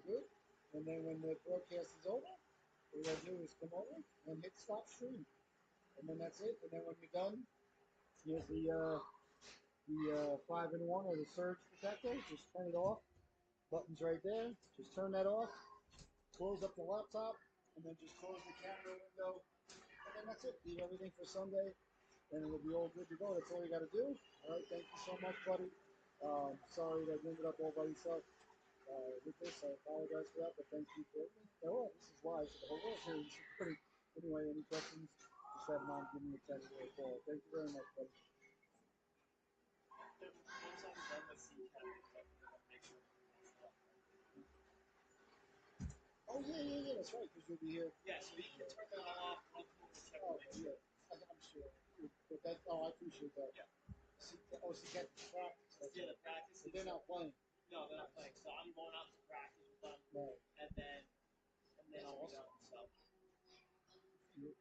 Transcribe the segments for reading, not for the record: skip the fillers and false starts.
good. And then when the broadcast is over, all you gotta do is come over and hit stop stream. And then that's it. And then when you're done, here's the 5-in-1 or the surge protector. Just turn it off. Button's right there. Just turn that off. Close up the laptop, and then just close the camera window. And then that's it. Leave everything for Sunday, and it'll be all good to go. That's all you got to do. All right. Thank you so much, buddy. Sorry that you ended up all by yourself with this. I apologize for that, but thank you for it. Oh, this is live, so the whole world's hearing. This is pretty. Anyway, any questions? Just have Mom give me a text or a call. Thank you very much, buddy. Once I'm done with CCAP, make sure Oh, yeah. That's right, because you'll be here. yeah, so you can turn that off. I'll check Oh, it. yeah. I'm sure. But that, I appreciate that. Yeah. CCAP practice. Yeah, the practice. But they're not playing. No, they're not playing. So I'm going out to practice with them, Right. and then I'll be done. So. Yeah.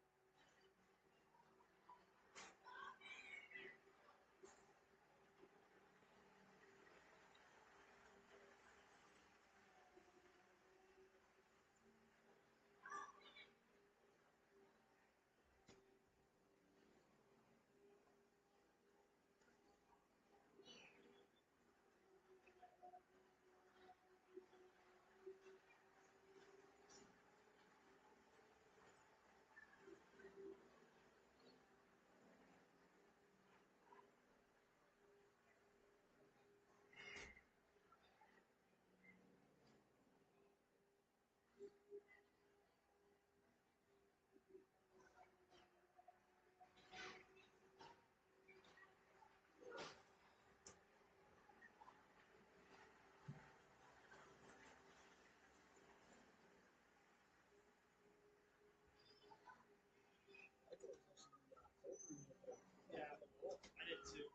Yeah, I did too.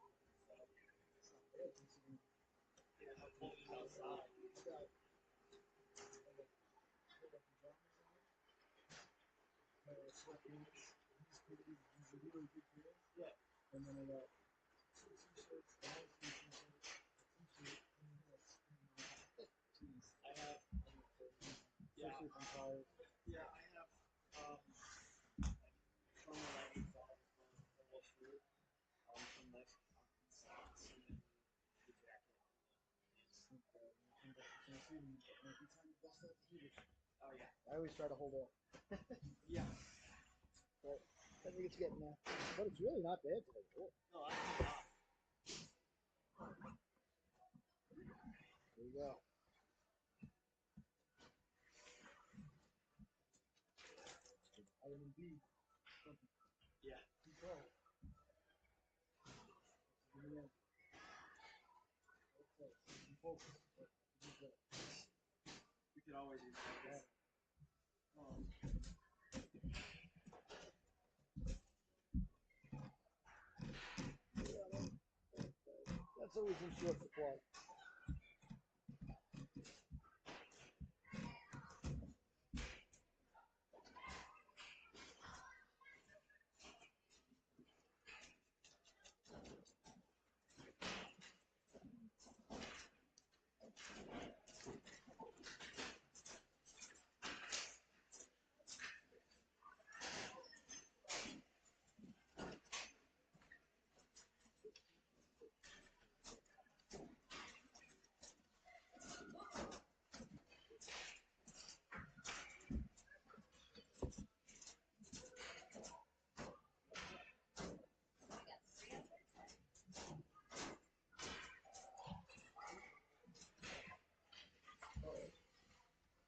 So, yeah, I'm pulling it outside. He's a really good player. Yeah. And then I got 2 t-shirts, a nice t-shirt, a t-shirt, and jeez. I have. Yeah. Especially if I'm tired. Yeah, I have. Some leggings on the whole shirt. Some nice socks and then the jacket. Oh yeah. I always try to hold off. Yeah. But I think it's getting there. But it's really not bad today. Cool. No, that's not. There you go. Vitamin B. Yeah. Keep going. Okay. Focus. We could always use that. That's always in short supply.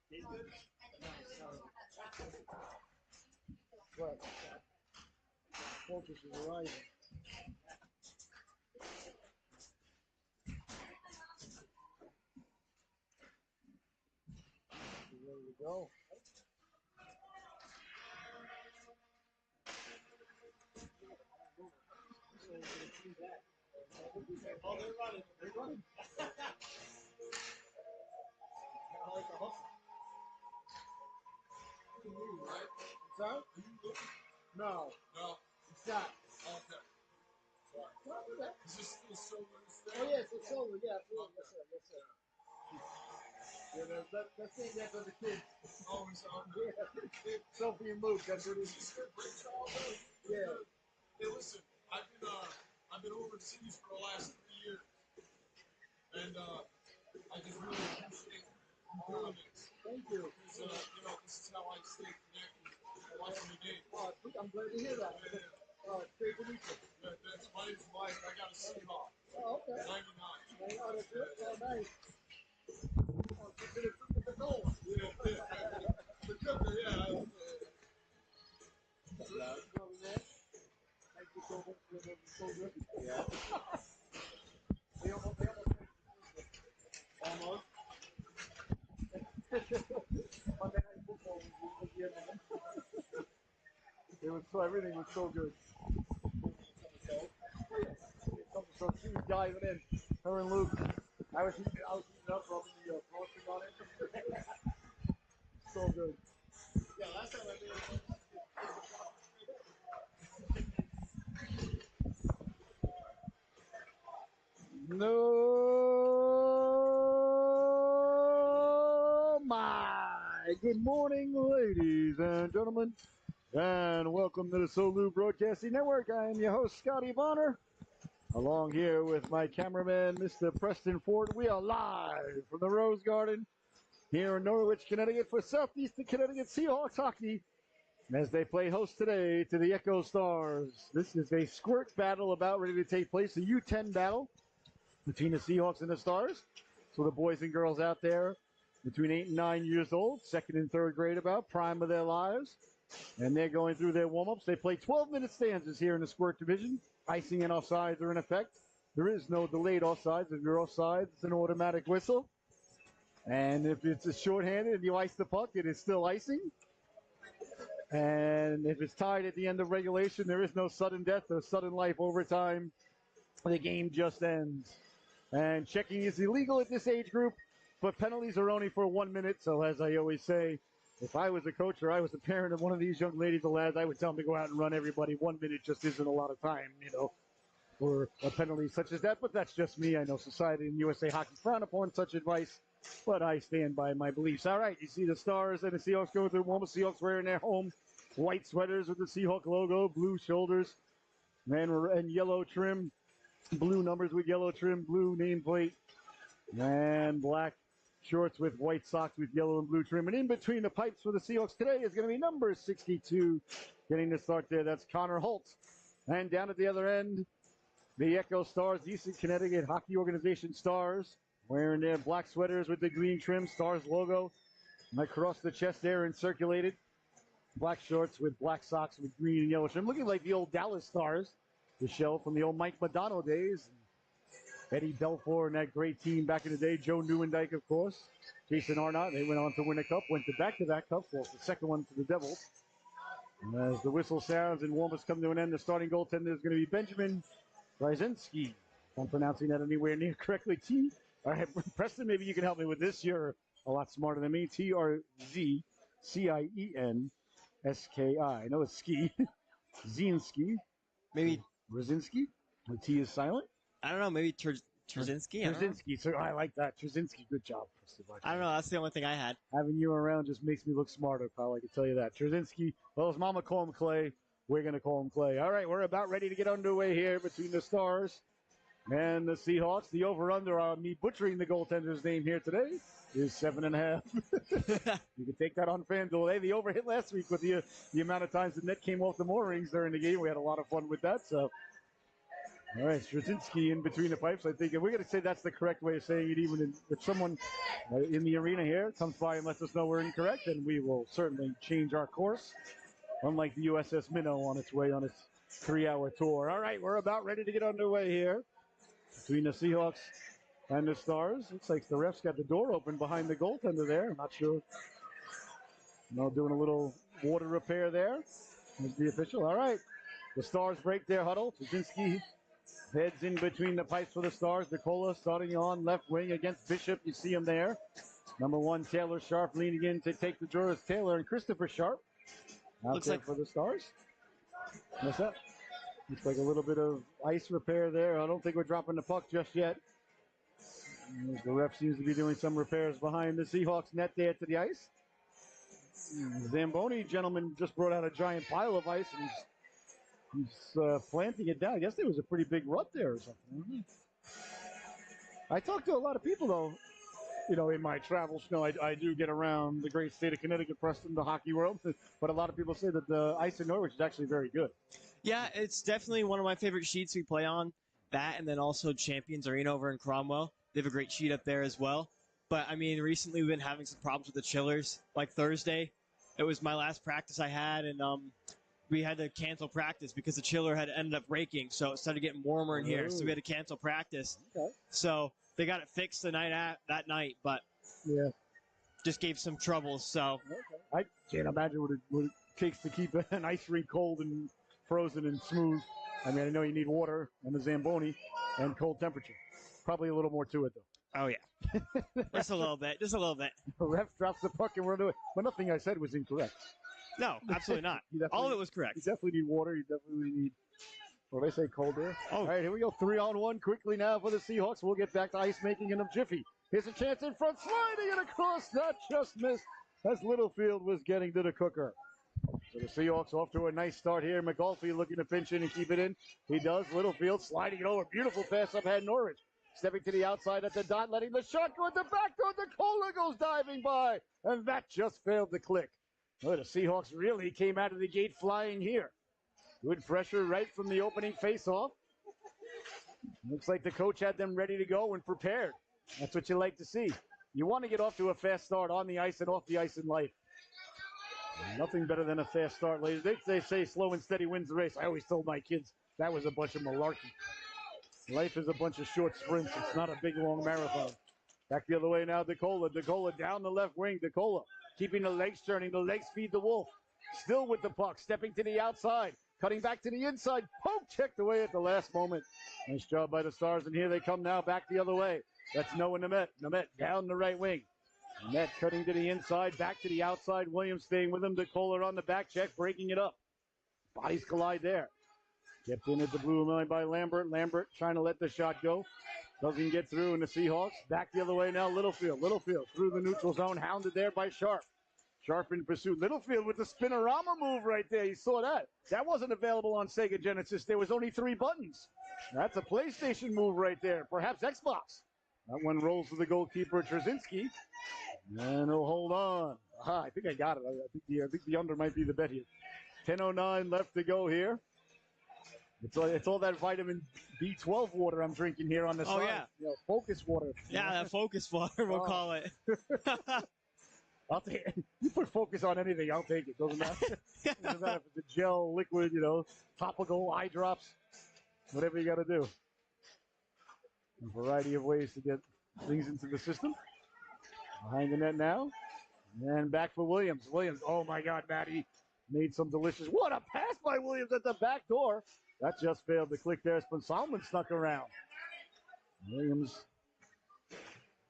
He's good. Right. Focus is rising. You ready to go? Oh, they're running. They're running. I like the hustle. You move, right? What's that? Are you looking? No. No. It's not. Okay. Sorry. Not with that. Is this still silver? Oh, yes, it's silver. Yeah, absolutely. Yes, sir. Yes, sir. Yeah, that's the that for the kids. Always out Yeah. there. Sophie and Luke, that's what it is. Is this your great childhood? Yeah. Hey, listen, I've been overseas for the last 3 years, and I just really appreciate you doing this. Thank you. Because, this is how I stay connected watching the game. Oh, I'm glad to hear that. It's great to meet you. That's my name's Mike. I got a Seahawks. Oh, okay. 99. Oh, that's good. Oh, nice. Oh, the goal. Yeah. The cooker, yeah. Brother, man. Thank you so much. You're so good. Yeah. They almost almost. Monday Night Football was the end of it. It was so, everything was so good. So she was diving in, her and Luke. I was heating up, rubbing the frosting on it. So good. Yeah, last time I did it. No, my good morning, ladies and gentlemen, and welcome to the Solu Broadcasting Network. I am your host, Scotty Bonner, along here with my cameraman, Mr. Preston Ford. We are live from the Rose Garden here in Norwich, Connecticut, for Southeastern Connecticut Seahawks hockey, as they play host today to the Echo Stars. This is a squirt battle about ready to take place, a U10 battle between the Seahawks and the Stars. So the boys and girls out there between 8 and 9 years old, second and third grade about, prime of their lives. And they're going through their warm-ups. They play 12-minute stanzas here in the squirt division. Icing and offsides are in effect. There is no delayed offsides. If you're offsides, it's an automatic whistle. And if it's a shorthanded and you ice the puck, it is still icing. And if it's tied at the end of regulation, there is no sudden death or sudden life overtime. The game just ends. And checking is illegal at this age group, but penalties are only for 1 minute. So as I always say, if I was a coach or I was a parent of one of these young ladies or lads, I would tell them to go out and run everybody. 1 minute just isn't a lot of time, for a penalty such as that. But that's just me. I know society and USA Hockey frown upon such advice, but I stand by my beliefs. All right, you see the Stars and the Seahawks going through warm-up. Seahawks wearing their home white sweaters with the Seahawk logo, blue shoulders, and yellow trim. Blue numbers with yellow trim, blue nameplate, and black shorts with white socks with yellow and blue trim. And in between the pipes for the Seahawks today is going to be number 62 getting the start there. That's Connor Holt. And down at the other end, the Echo Stars, Eastern Connecticut Hockey Organization Stars, wearing their black sweaters with the green trim, Stars logo, and across the chest there and circulated. Black shorts with black socks with green and yellow trim, looking like the old Dallas Stars. The shell from the old Mike Madonna days. Eddie Belfour and that great team back in the day. Joe Newendike, of course. Jason Arnott. They went on to win a cup. Went to back-to-back cups. Well, the second one to the Devils. And as the whistle sounds and warm-ups come to an end, the starting goaltender is going to be Benjamin Brzezinski. If I'm pronouncing that anywhere near correctly. All right, Preston, maybe you can help me with this. You're a lot smarter than me. Trzienski. I know it's ski. Zinski. Maybe Brzezinski? The T is silent? I don't know. Maybe Trzynski. Trzynski. So I like that. Trzynski. Good job. I don't know. That's the only thing I had. Having you around just makes me look smarter, pal. I can tell you that. Trzynski. Well, his mama call him Clay. We're going to call him Clay. All right, we're about ready to get underway here between the Stars and the Seahawks. The over-under on me butchering the goaltender's name here today is 7.5. You can take that on FanDuel. Hey, the over hit last week with the amount of times the net came off the moorings during the game. We had a lot of fun with that. So, all right, Straczynski in between the pipes. I think if we're going to say that's the correct way of saying it, even if someone in the arena here comes by and lets us know we're incorrect, then we will certainly change our course. Unlike the USS Minnow on its way on its 3-hour tour. All right, we're about ready to get underway here between the Seahawks and the Stars. Looks like the refs got the door open behind the goaltender there. I'm not sure. Doing a little water repair there. Here's the official. All right. The Stars break their huddle. Trzynski heads in between the pipes for the Stars. Nicola starting on left wing against Bishop. You see him there. Number 1, Taylor Sharp leaning in to take the draw is Taylor and Christopher Sharp. Looks like for the Stars. What's that? Looks like a little bit of ice repair there. I don't think we're dropping the puck just yet. The ref seems to be doing some repairs behind the Seahawks net there to the ice. Zamboni gentleman just brought out a giant pile of ice and he's planting it down. I guess there was a pretty big rut there or something. I talked to a lot of people, though, in my travels. I do get around the great state of Connecticut, Preston, the hockey world, but a lot of people say that the ice in Norwich is actually very good. Yeah, it's definitely one of my favorite sheets we play on. That and then also Champions Arena over in Cromwell. They have a great sheet up there as well. But, I mean, recently we've been having some problems with the chillers. Like Thursday, it was my last practice I had, and we had to cancel practice because the chiller had ended up breaking. So it started getting warmer in here, so we had to cancel practice. Okay. So they got it fixed that night, but just gave some troubles. So I can't imagine what it takes to keep an ice rink cold and frozen and smooth. I mean, I know you need water and a Zamboni and cold temperature. Probably a little more to it, though. Oh, yeah. Just a little bit. Just a little bit. The ref drops the puck and we're into it. But nothing I said was incorrect. No, absolutely not. All of it was correct. You definitely need water. You definitely need, what did I say, cold air? Oh. All right, here we go. 3-on-1 quickly now for the Seahawks. We'll get back to ice making in a jiffy. Here's a chance in front, sliding it across. That just missed as Littlefield was getting to the cooker. So the Seahawks off to a nice start here. McAuliffe looking to pinch in and keep it in. He does. Littlefield sliding it over. Beautiful pass up ahead Norwich. Stepping to the outside at the dot, letting the shot go at the back door. DeCola goes diving by, and that just failed to click. Well, the Seahawks really came out of the gate flying here. Good pressure right from the opening faceoff. Looks like the coach had them ready to go and prepared. That's what you like to see. You want to get off to a fast start on the ice and off the ice in life. Nothing better than a fast start, ladies. They say slow and steady wins the race. I always told my kids that was a bunch of malarkey. Life is a bunch of short sprints. It's not a big, long marathon. Back the other way now, DeCola. DeCola down the left wing. DeCola keeping the legs turning. The legs feed the wolf. Still with the puck. Stepping to the outside. Cutting back to the inside. Poke checked away at the last moment. Nice job by the Stars. And here they come now back the other way. That's Noah Nemeth. Nemeth down the right wing. Nemeth cutting to the inside. Back to the outside. Williams staying with him. DeCola on the back check. Breaking it up. Bodies collide there. Kept in at the blue line by Lambert. Lambert trying to let the shot go. Doesn't get through, and the Seahawks back the other way now. Littlefield through the neutral zone. Hounded there by Sharp. Sharp in pursuit. Littlefield with the spinorama move right there. You saw that. That wasn't available on Sega Genesis. There was only 3 buttons. That's a PlayStation move right there. Perhaps Xbox. That one rolls to the goalkeeper, Trzynski. And he'll hold on. I think I got it. I think the under might be the bet here. 10:09 left to go here. It's all that vitamin B12 water I'm drinking here on the side. Yeah. Focus water. Yeah, that focus water, we'll call it. I'll take it. You put focus on anything, I'll take it. Doesn't matter. Doesn't matter if it's a gel, liquid, topical, eye drops, whatever you got to do. A variety of ways to get things into the system. Behind the net now. And back for Williams. Williams, oh my God, Matty made some delicious. What a pass by Williams at the back door. That just failed to click there. Salmon snuck around. Williams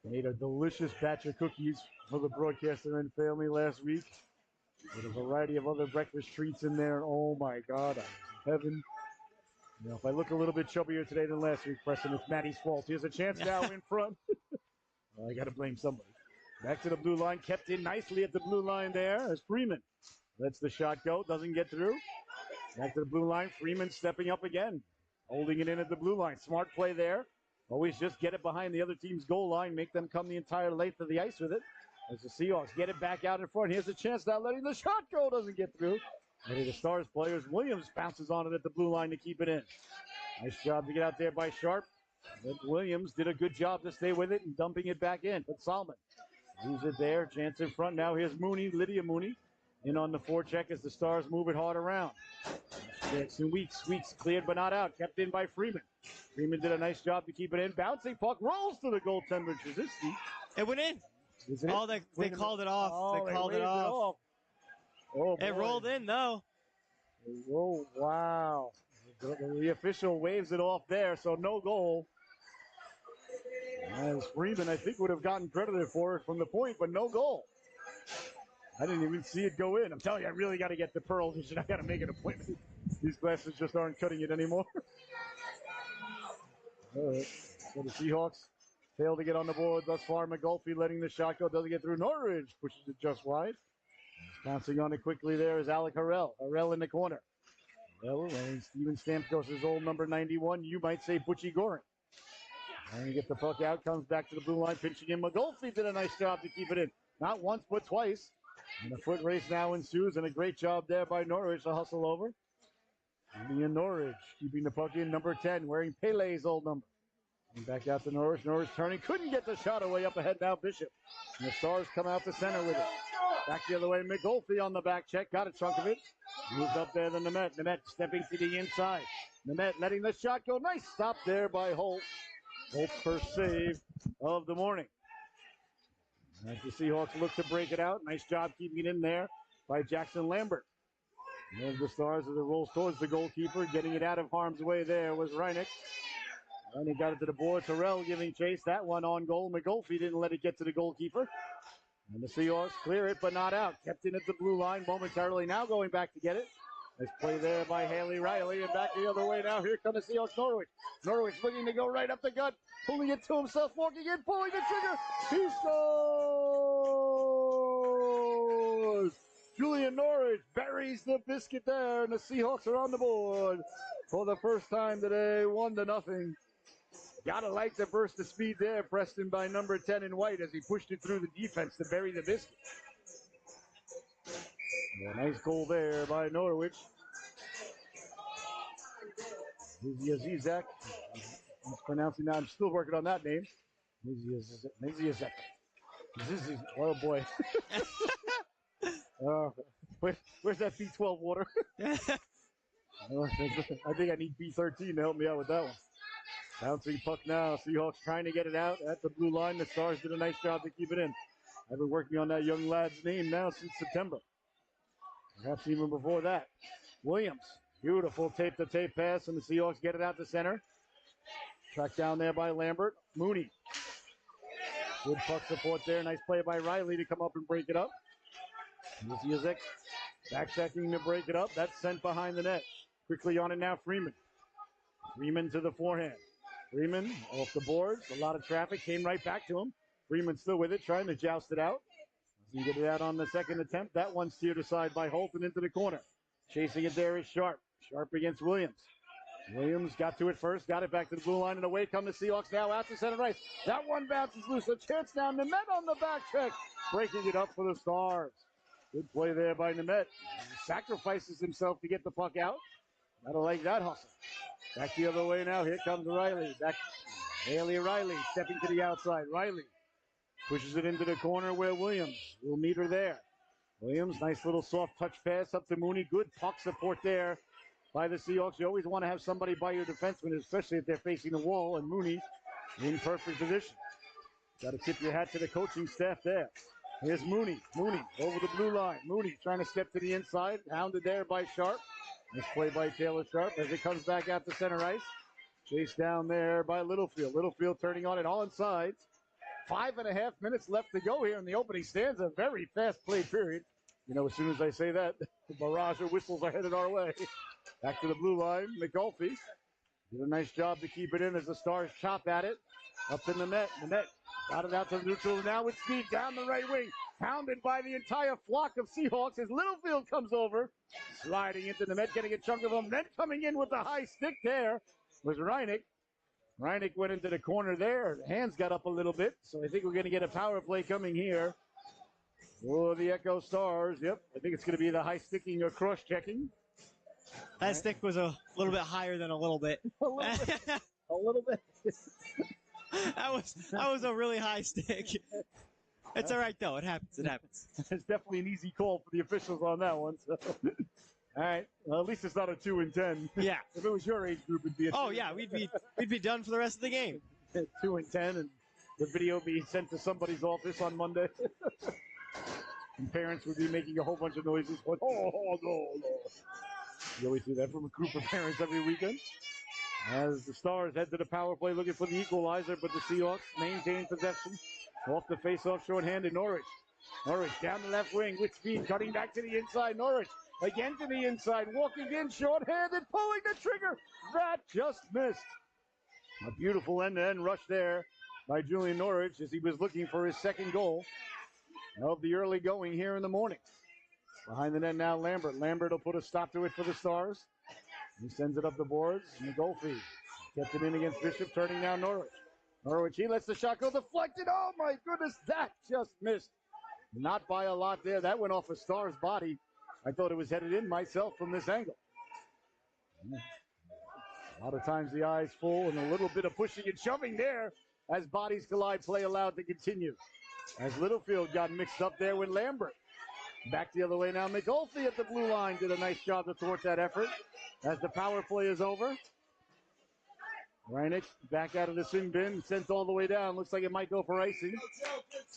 made a delicious batch of cookies for the broadcaster and family last week. With a variety of other breakfast treats in there. Oh my God, I was in heaven. If I look a little bit chubbier today than last week, Preston, it's Matty's fault. Here's a chance now in front. I got to blame somebody. Back to the blue line. Kept in nicely at the blue line there as Freeman lets the shot go. Doesn't get through. Back to the blue line. Freeman stepping up again. Holding it in at the blue line. Smart play there. Always just get it behind the other team's goal line. Make them come the entire length of the ice with it. As the Seahawks get it back out in front. Here's a chance now letting the shot go. Doesn't get through. Ready the Stars players. Williams bounces on it at the blue line to keep it in. Nice job to get out there by Sharp. But Williams did a good job to stay with it and dumping it back in. But Salmon leaves it there. Chance in front. Now here's Mooney, Lydia Mooney. In on the forecheck as the Stars move it hard around. Weeks cleared but not out. Kept in by Freeman. Freeman did a nice job to keep it in. Bouncing puck rolls to the goaltender. Trzynski. It went in. Isn't it? They called it off. Oh, they called it off. Oh, it rolled in, though. Oh, wow. The official waves it off there, so no goal. As Freeman, I think, would have gotten credited for it from the point, but no goal. I didn't even see it go in. I'm telling you, I really got to get the Pearl Vision. I got to make an appointment. These glasses just aren't cutting it anymore. All right. So the Seahawks Failed to get on the board thus far. McGulphy letting the shot go. Doesn't get through. Norridge pushes it just wide. Bouncing on it quickly there is Alec Harrell. Harrell in the corner. Harrell and Steven Stamkos, his old number 91. You might say Butchie Goring. And get the puck out. Comes back to the blue line. Pinching in. McGulphy did a nice job to keep it in. Not once, but twice. And a foot race now ensues. And a great job there by Norridge to hustle over. Julian Norridge keeping the puck in. Number 10, wearing Pele's old number. And back out to Norridge. Norridge turning. Couldn't get the shot away up ahead now. Bishop. And the Stars come out to center with it. Back the other way. McGulphy on the back check. Got a chunk of it. Moved up there to Nemeth. Nemeth stepping to the inside. Nemeth letting the shot go. Nice stop there by Holt. Holt's first save of the morning. As the Seahawks look to break it out. Nice job keeping it in there by Jackson Lambert. And there's the Stars as it rolls towards the goalkeeper. Getting it out of harm's way there was Reineck. And he got it to the board. Terrell giving chase. That one on goal. McGulphy didn't let it get to the goalkeeper. And the Seahawks clear it, but not out. Kept in at the blue line momentarily. Now going back to get it. Nice play there by Haley Riley. And back the other way now. Here come the Seahawks. Norwich. Norwich looking to go right up the gut. Pulling it to himself. Walking in. Pulling the trigger. He scores! Julian Norwich buries the biscuit there. And the Seahawks are on the board for the first time today. 1-0. Gotta like the burst of speed there, Preston, by number 10 in white as he pushed it through the defense to bury the biscuit. Yeah, nice goal there by Norwich. Zizek. I'm pronouncing that. I'm still working on that name. Zizek. Oh boy. Where's that B12 water? I think I need B13 to help me out with that one. Bouncing puck now. Seahawks trying to get it out at the blue line. The Stars did a nice job to keep it in. I've been working on that young lad's name now since September. Perhaps even before that. Williams. Beautiful tape-to-tape pass, and the Seahawks get it out to center. Tracked down there by Lambert. Mooney. Good puck support there. Nice play by Riley to come up and break it up. Zizek back-checking to break it up. That's sent behind the net. Quickly on it now, Freeman. Freeman to the forehand. Freeman off the boards. A lot of traffic. Came right back to him. Freeman still with it, trying to joust it out. He get it out on the second attempt. That one steered aside by Holt and into the corner. Chasing it there is Sharp. Sharp against Williams. Williams got to it first. Got it back to the blue line. And away come the Seahawks now out to center ice. That one bounces loose. A chance now. Nemeth on the back check. Breaking it up for the Stars. Good play there by Nemeth. He sacrifices himself to get the puck out. Gotta like that hustle. Back the other way now. Here comes Riley. Back. Haley Riley stepping to the outside. Riley pushes it into the corner where Williams will meet her there. Williams, nice little soft touch pass up to Mooney. Good puck support there by the Seahawks. You always want to have somebody by your defenseman, especially if they're facing the wall, and Mooney in perfect position. Got to tip your hat to the coaching staff there. Here's Mooney. Mooney over the blue line. Mooney trying to step to the inside. Hounded there by Sharp. Nice play by Taylor Sharp as it comes back out to center ice. Chased down there by Littlefield. Littlefield turning on it all inside. 5.5 minutes left to go here in the opening stanza. Very fast play period. You know, as soon as I say that, the barrage of whistles are headed our way. Back to the blue line. McGulphy did a nice job to keep it in as the Stars chop at it. Up in the net. The net got it out to the neutral now with speed down the right wing. Hounded by the entire flock of Seahawks as Littlefield comes over. Sliding into the net, getting a chunk of them. Then coming in with the high stick there was Reineck. Reineck went into the corner there. Hands got up a little bit, so I think we're going to get a power play coming here for the Echo Stars. Yep, I think it's going to be the high sticking or cross checking. That stick was a little bit higher than a little bit. A little bit. A little bit. that was a really high stick. It's all right though. It happens. It happens. It's definitely an easy call for the officials on that one. So. All right. Well, at least it's not a 2 and 10. Yeah. If it was your age group, it'd be a 2 Oh yeah, we'd be done for the rest of the game. 2 and 10, and the video being sent to somebody's office on Monday. And parents would be making a whole bunch of noises. Going, oh, no. You always do that from a group of parents every weekend. As the Stars head to the power play looking for the equalizer, but the Seahawks maintain possession. Off the face-off shorthanded Norwich. Norwich down the left wing with speed, cutting back to the inside. Norwich again to the inside, walking in shorthanded, pulling the trigger. That just missed. A beautiful end-to-end rush there by Julian Norwich as he was looking for his second goal of the early going here in the morning. Behind the net now, Lambert. Lambert will put a stop to it for the Stars. He sends it up the boards in the goal feed. Gets it in against Bishop, turning now Norwich. Norwich, he lets the shot go deflected. Oh my goodness, that just missed. Not by a lot there. That went off a Star's body. I thought it was headed in myself from this angle. A lot of times the eye's full and a little bit of pushing and shoving there as bodies collide. Play allowed to continue. As Littlefield got mixed up there with Lambert. Back the other way now. McGolfy at the blue line did a nice job to thwart that effort as the power play is over. Reinick back out of the sin bin, sent all the way down. Looks like it might go for icing.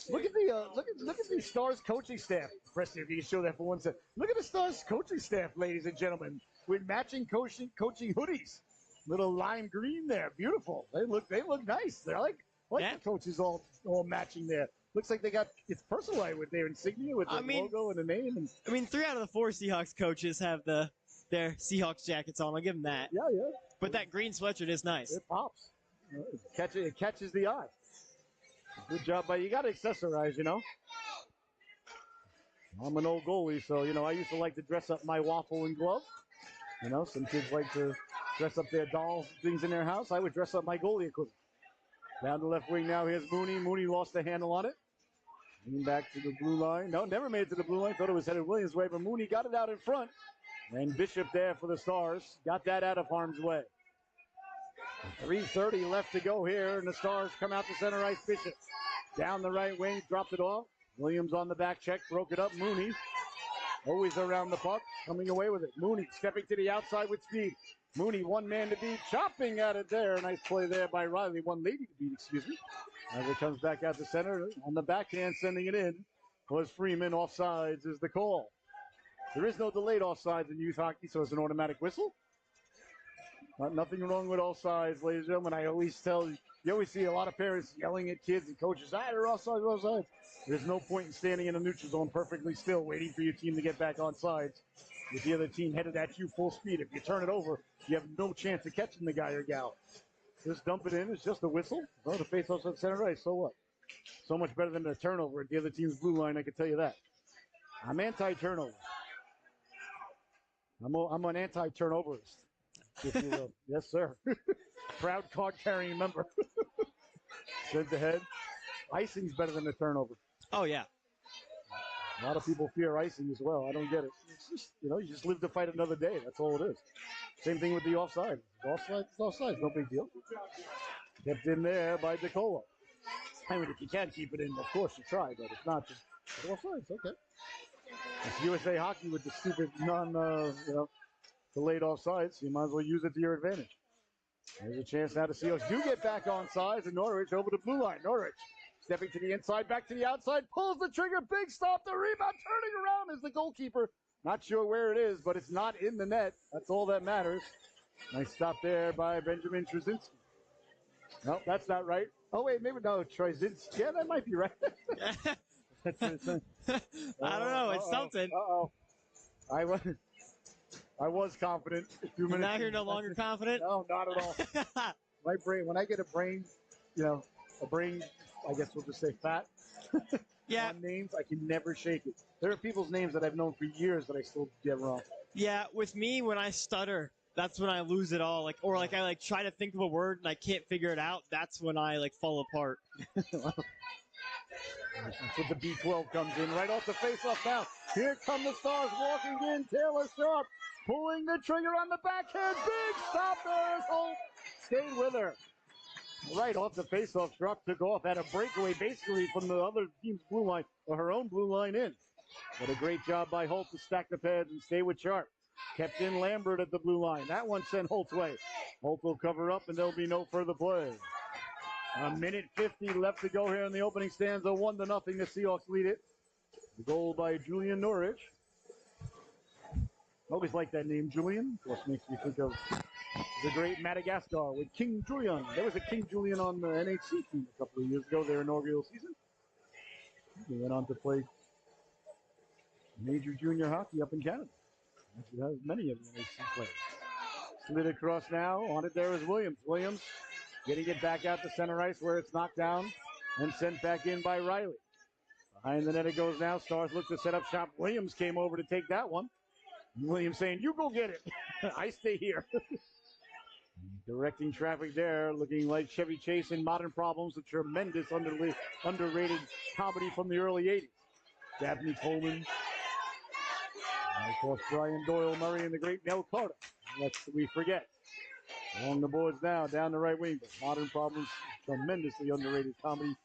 Look at the Stars coaching staff. Preston, if you can show that for 1 second. Look at the Stars coaching staff, ladies and gentlemen, with matching coaching hoodies. Little lime green there, beautiful. They look nice. They're like the coaches all matching there. Looks like they got it's personalized with their insignia, with the logo and the name. And 3 out of the 4 Seahawks coaches have their Seahawks jackets on. I'll give them that. Yeah. But that green sweatshirt is nice. It pops. It catches the eye. Good job, but you got to accessorize, you know. I'm an old goalie, so, you know, I used to like to dress up my waffle and glove. You know, some kids like to dress up their dolls, things in their house. I would dress up my goalie equipment. Down the left wing now, here's Mooney. Mooney lost the handle on it. Moving back to the blue line. No, never made it to the blue line. Thought it was headed Williams' way, but Mooney got it out in front. And Bishop there for the Stars. Got that out of harm's way. 3:30 left to go here, and the Stars come out to center ice. Bishop down the right wing, dropped it off. Williams on the back check, broke it up. Mooney always around the puck, coming away with it. Mooney stepping to the outside with speed. Mooney, one man to beat, chopping at it there. Nice play there by Riley, one lady to beat, excuse me. As it comes back out to center, on the backhand, sending it in was Freeman. Offsides is the call. There is no delayed offsides in youth hockey, so it's an automatic whistle. Nothing wrong with offsides, ladies and gentlemen. I always tell you always see a lot of parents yelling at kids and coaches, they're offsides, offsides. There's no point in standing in a neutral zone perfectly still, waiting for your team to get back on sides. With the other team headed at you full speed, if you turn it over, you have no chance of catching the guy or gal. Just dump it in. It's just a whistle. Oh, the face-off's at center ice. So what? So much better than a turnover at the other team's blue line, I can tell you that. I'm anti-turnover. I'm an anti-turnoverist, if you will. Yes, sir. Proud card-carrying member. Sent ahead. Icing's better than a turnover. Oh, yeah. A lot of people fear icing as well. I don't get it. It's just, you just live to fight another day. That's all it is. Same thing with the offside. Offside, offside. No big deal. Kept in there by DeColo. I mean, if you can keep it in, of course you try, but if not, just offside. It's okay. It's USA Hockey with the stupid delayed offsides. So you might as well use it to your advantage. There's a chance now to see us do get back on sides, and Norwich over the blue line. Norwich stepping to the inside, back to the outside, pulls the trigger, big stop, the rebound, turning around is the goalkeeper. Not sure where it is, but it's not in the net. That's all that matters. Nice stop there by Benjamin Trzynski. No, that's not right. Oh, wait, maybe no, Trzynski. Yeah, that might be right. I don't know. It's something. Uh-oh. I was confident a few minutes. Now you're no longer confident? No, not at all. My brain, when I get a brain, I guess we'll just say fat. Yeah. On names, I can never shake it. There are people's names that I've known for years that I still get wrong. Yeah, with me, when I stutter, that's when I lose it all. I try to think of a word and I can't figure it out. That's when I fall apart. That's what the B12 comes in right off the face-off now. Here come the Stars walking in. Taylor Sharp pulling the trigger on the backhand. Big stop there as Holt stayed with her. Right off the face-off, Sharp took off, had a breakaway basically from the other team's blue line, or her own blue line in. But a great job by Holt to stack the pads and stay with Sharp. Kept in Lambert at the blue line. That one sent Holt's way. Holt will cover up, and there'll be no further play. A minute 50 left to go here in the opening stanza. 1-0. The Seahawks lead it. The goal by Julian Norwich. Always like that name, Julian. Of course, makes me think of the great Madagascar with King Julian. There was a King Julian on the NHC team a couple of years ago, their inaugural season. He went on to play major junior hockey up in Canada. Actually has many of the NHC players. Slid across now. On it there is Williams. Williams Getting it back out to center ice where it's knocked down and sent back in by Riley. Behind the net it goes now. Stars look to set up shop. Williams came over to take that one. Williams saying, you go get it. I stay here. Directing traffic there, looking like Chevy Chase in Modern Problems, a tremendous underrated comedy from the early 80s. Daphne Coleman. And of course, Brian Doyle Murray and the great Nell Carter. Lest we forget. Along the boards now, down the right wing. Modern Problems, tremendously underrated comedy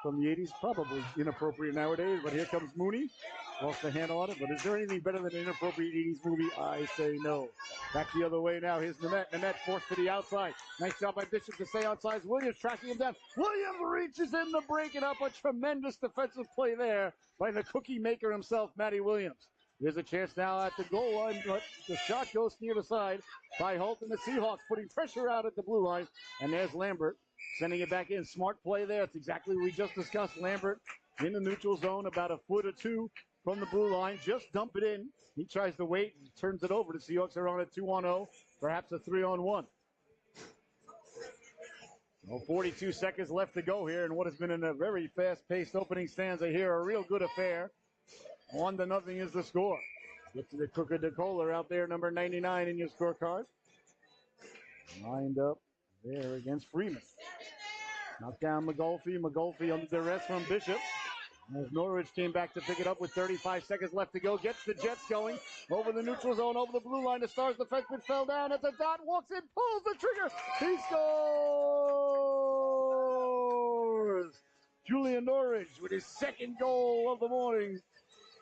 from the 80s. Probably inappropriate nowadays, but here comes Mooney. Lost the handle on it, but is there anything better than an inappropriate 80s movie? I say no. Back the other way now. Here's Nanette. Nanette forced to the outside. Nice job by Bishop to stay outside. Williams tracking him down. Williams reaches in to break it up. A tremendous defensive play there by the cookie maker himself, Matty Williams. There's a chance now at the goal line, but the shot goes near the side by Holt and the Seahawks, putting pressure out at the blue line. And there's Lambert sending it back in. Smart play there. It's exactly what we just discussed. Lambert in the neutral zone, about a foot or two from the blue line. Just dump it in. He tries to wait and turns it over. The Seahawks are on a 2-on-0, perhaps a 3-on-1. 42 seconds left to go here, and what has been in a very fast-paced opening stanza here. A real good affair. 1-0 is the score. Get to the Cooker DeCola out there, number 99 in your scorecard. Lined up there against Freeman. Knocked down McGulphy. McGulphy under duress from Bishop. As Norwich came back to pick it up with 35 seconds left to go. Gets the Jets going. Over the neutral zone, over the blue line. The Stars defenseman fell down at the dot. Walks in, pulls the trigger. He scores! Julian Norwich with his second goal of the morning.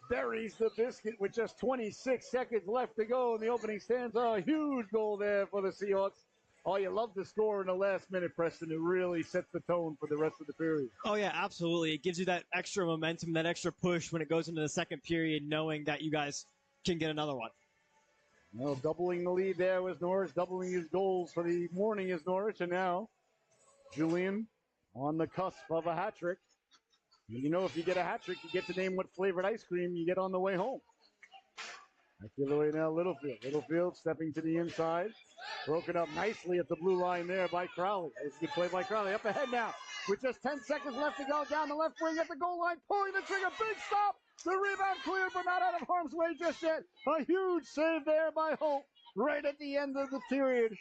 Buries the biscuit with just 26 seconds left to go in the opening stanza. A huge goal there for the Seahawks. Oh, you love the score in the last minute, Preston. It really sets the tone for the rest of the period. Oh, yeah, absolutely. It gives you that extra momentum, that extra push when it goes into the second period, knowing that you guys can get another one. Well, doubling the lead there was Norwich. Doubling his goals for the morning is Norwich. And now, Julian on the cusp of a hat trick. You know, if you get a hat trick, you get to name what flavored ice cream you get on the way home. Back the other way now, Littlefield. Littlefield stepping to the inside. Broken up nicely at the blue line there by Crowley. It's a good play by Crowley. Up ahead now with just 10 seconds left to go. Down the left wing at the goal line. Pulling the trigger. Big stop. The rebound cleared, but not out of harm's way just yet. A huge save there by Holt right at the end of the period.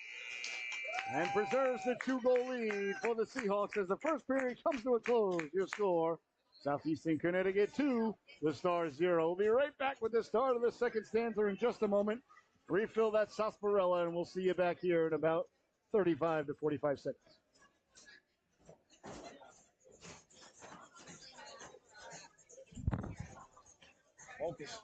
And preserves the 2-goal lead for the Seahawks as the first period comes to a close. Your score, Southeastern Connecticut 2, the Stars 0. We'll be right back with the start of the second stanza in just a moment. Refill that sarsaparilla, and we'll see you back here in about 35 to 45 seconds. Focus.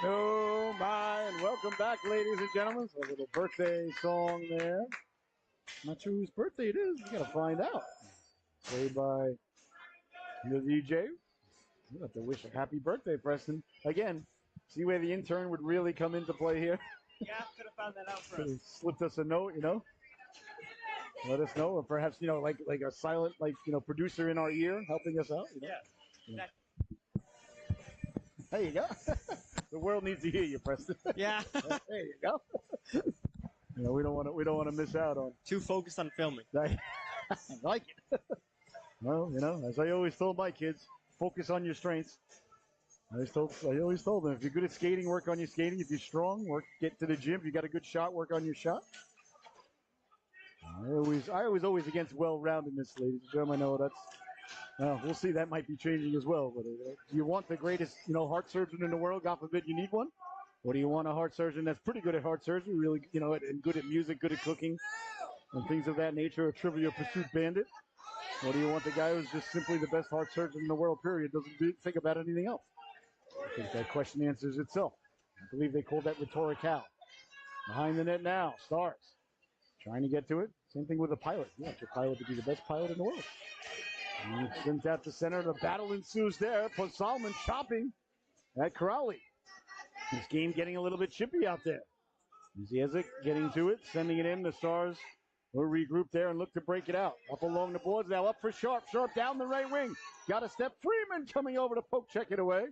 Oh my, and welcome back, ladies and gentlemen. A little birthday song there. Not sure whose birthday it is. We gotta find out. Played by the DJ. You have to wish a happy birthday, Preston. Again, see where the intern would really come into play here. Yeah, could have found that out for us. He slipped us a note, you know. Let us know, or perhaps, you know, like a silent, like, you know, producer in our ear helping us out. You know? Yeah. There you go. The world needs to hear you, Preston. Yeah. There you go. You know, we don't want to miss out on. Too focused on filming. I like it. Well, you know, as I always told my kids, focus on your strengths. I always told them, if you're good at skating, work on your skating. If you're strong, get to the gym. If you got a good shot, work on your shot. I was always against well-roundedness, ladies and gentlemen. I know that's. We'll see. That might be changing as well. But do you want the greatest, heart surgeon in the world? God forbid you need one. Or do you want a heart surgeon that's pretty good at heart surgery, really, and good at music, good at cooking, and things of that nature? A Trivial Pursuit bandit. Or do you want the guy who's just simply the best heart surgeon in the world? Period. Doesn't think about anything else. I think that question answers itself. I believe they called that rhetorical. Behind the net now, Stars. Trying to get to it. Same thing with a pilot. You want your pilot to be the best pilot in the world. And sent out to center. The battle ensues there. Solomon chopping at Crowley. This game getting a little bit chippy out there. Ziezek getting to it, sending it in. The Stars will regroup there and look to break it out. Up along the boards now, up for Sharp. Sharp down the right wing. Got a step. Freeman coming over to poke check it away.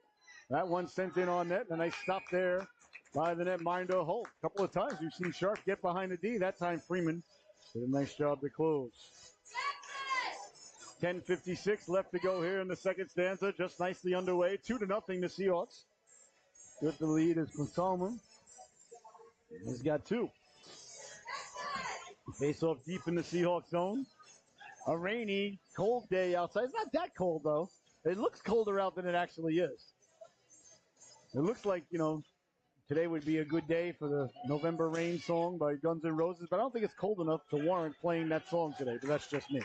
That one sent in on net. A nice stop there by the netminder Holt. A couple of times we've seen Sharp get behind the D. That time Freeman did a nice job to close. 10:56 left to go here in the second stanza. Just nicely underway. 2-0 the Seahawks. With the lead is Consalman. He's got two. Face off deep in the Seahawks zone. A rainy, cold day outside. It's not that cold, though. It looks colder out than it actually is. It looks like, today would be a good day for the November Rain song by Guns N' Roses, but I don't think it's cold enough to warrant playing that song today, but that's just me.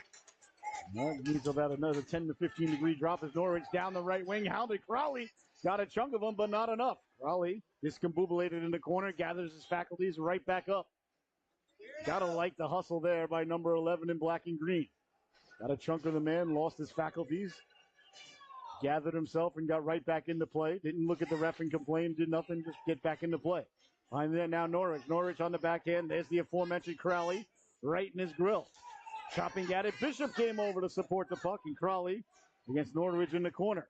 It needs about another 10 to 15 degree drop as Norwich down the right wing. Hounded Crowley. Got a chunk of them, but not enough. Crowley discombobulated in the corner, gathers his faculties right back up. Gotta like the hustle there by number 11 in black and green. Got a chunk of the man, lost his faculties, gathered himself and got right back into play. Didn't look at the ref and complain, did nothing, just get back into play. Behind there now Norwich. Norwich on the backhand. There's the aforementioned Crowley right in his grill. Chopping at it. Bishop came over to support the puck, and Crowley against Norwich in the corner.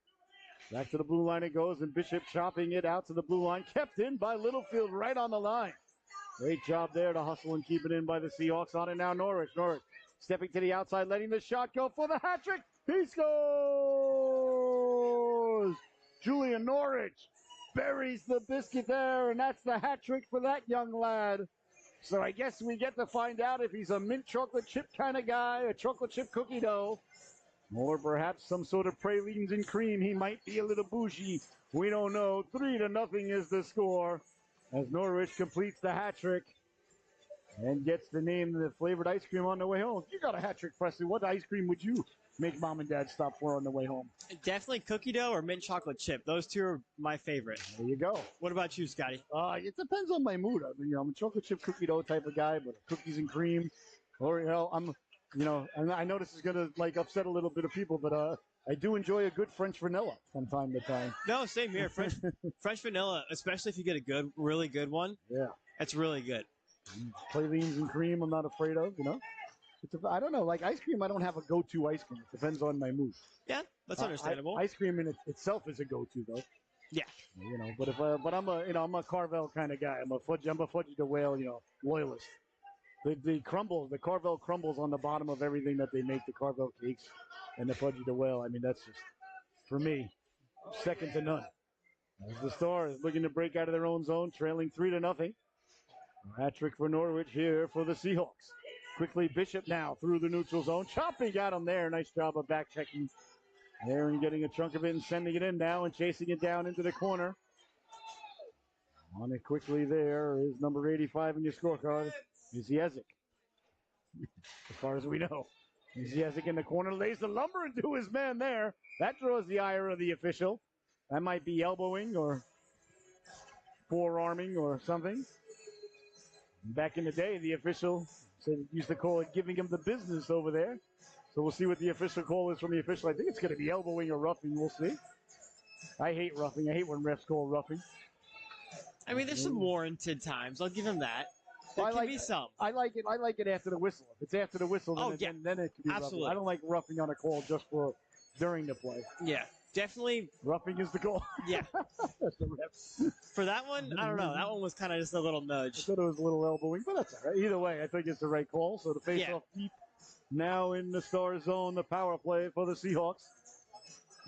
Back to the blue line it goes, and Bishop chopping it out to the blue line. Kept in by Littlefield right on the line. Great job there to hustle and keep it in by the Seahawks. On it now, Norwich. Norwich stepping to the outside, letting the shot go for the hat trick. He scores! Julian Norwich buries the biscuit there, and that's the hat trick for that young lad. So I guess we get to find out if he's a mint chocolate chip kind of guy, a chocolate chip cookie dough, or perhaps some sort of pralines and cream. He might be a little bougie. We don't know. 3-0 is the score as Norwich completes the hat trick and gets the name of the flavored ice cream on the way home. If you got a hat trick, Presley, what ice cream would you make mom and dad stop for on the way home? Definitely cookie dough or mint chocolate chip. Those two are my favorite. There you go. What about you, Scotty? It depends on my mood. I mean, I'm a chocolate chip cookie dough type of guy, but cookies and cream, or and I know this is gonna upset a little bit of people, but I do enjoy a good French vanilla from time to time. No, same here. French vanilla, especially if you get a really good one. Yeah, that's really good. Pralines and cream, I'm not afraid of. I don't know. Like ice cream, I don't have a go-to ice cream. It depends on my mood. Yeah, that's understandable. Ice cream in itself is a go-to, though. Yeah. But I'm a Carvel kind of guy. I'm a Fudgy the Whale, loyalist. The crumbles, the Carvel crumbles on the bottom of everything that they make, the Carvel cakes and the Fudgy the Whale. I mean, that's just, for me, second to none. As the Stars looking to break out of their own zone, trailing 3-0. Hat trick for Norwich here for the Seahawks. Quickly, Bishop now through the neutral zone. Chopping at him there. Nice job of back checking there and getting a chunk of it and sending it in now and chasing it down into the corner. On it quickly there is number 85 in your scorecard. Ziezek. As far as we know. Ziezek in the corner lays the lumber into his man there. That draws the ire of the official. That might be elbowing or forearming or something. Back in the day, the official used to call it giving him the business over there. So we'll see what the official call is from the official. I think it's going to be elbowing or roughing. We'll see. I hate roughing. I hate when refs call roughing. I mean, there's some warranted times. I'll give him that. There can be some. I like it. I like it after the whistle. If it's after the whistle, then it can be absolutely. Roughing. I don't like roughing on a call just for during the play. Yeah, definitely. Roughing is the goal. Yeah. That's the refs. For that one, I don't know. That one was kind of just a little nudge. I thought it was a little elbowing, but that's all right. Either way, I think it's the right call. So the face-off deep now in the Star zone, the power play for the Seahawks.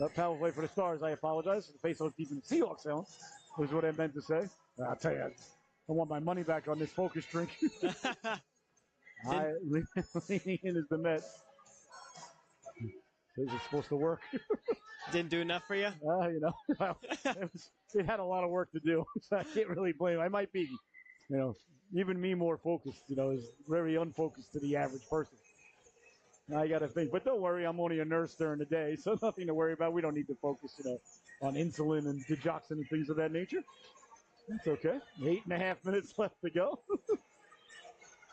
power play for the Stars. I apologize for the face I was keeping the Seahawks on. Was what I meant to say. I'll tell you, I want my money back on this focus drink. Leaning in is the Met. Says it's supposed to work. Didn't do enough for you? You know, well, it had a lot of work to do, so I can't really blame it. I might be, you know, even me more focused, you know, is very unfocused to the average person. I got to think. But don't worry, I'm only a nurse during the day, so nothing to worry about. We don't need to focus, you know, on insulin and digoxin and things of that nature. That's okay. 8.5 minutes left to go.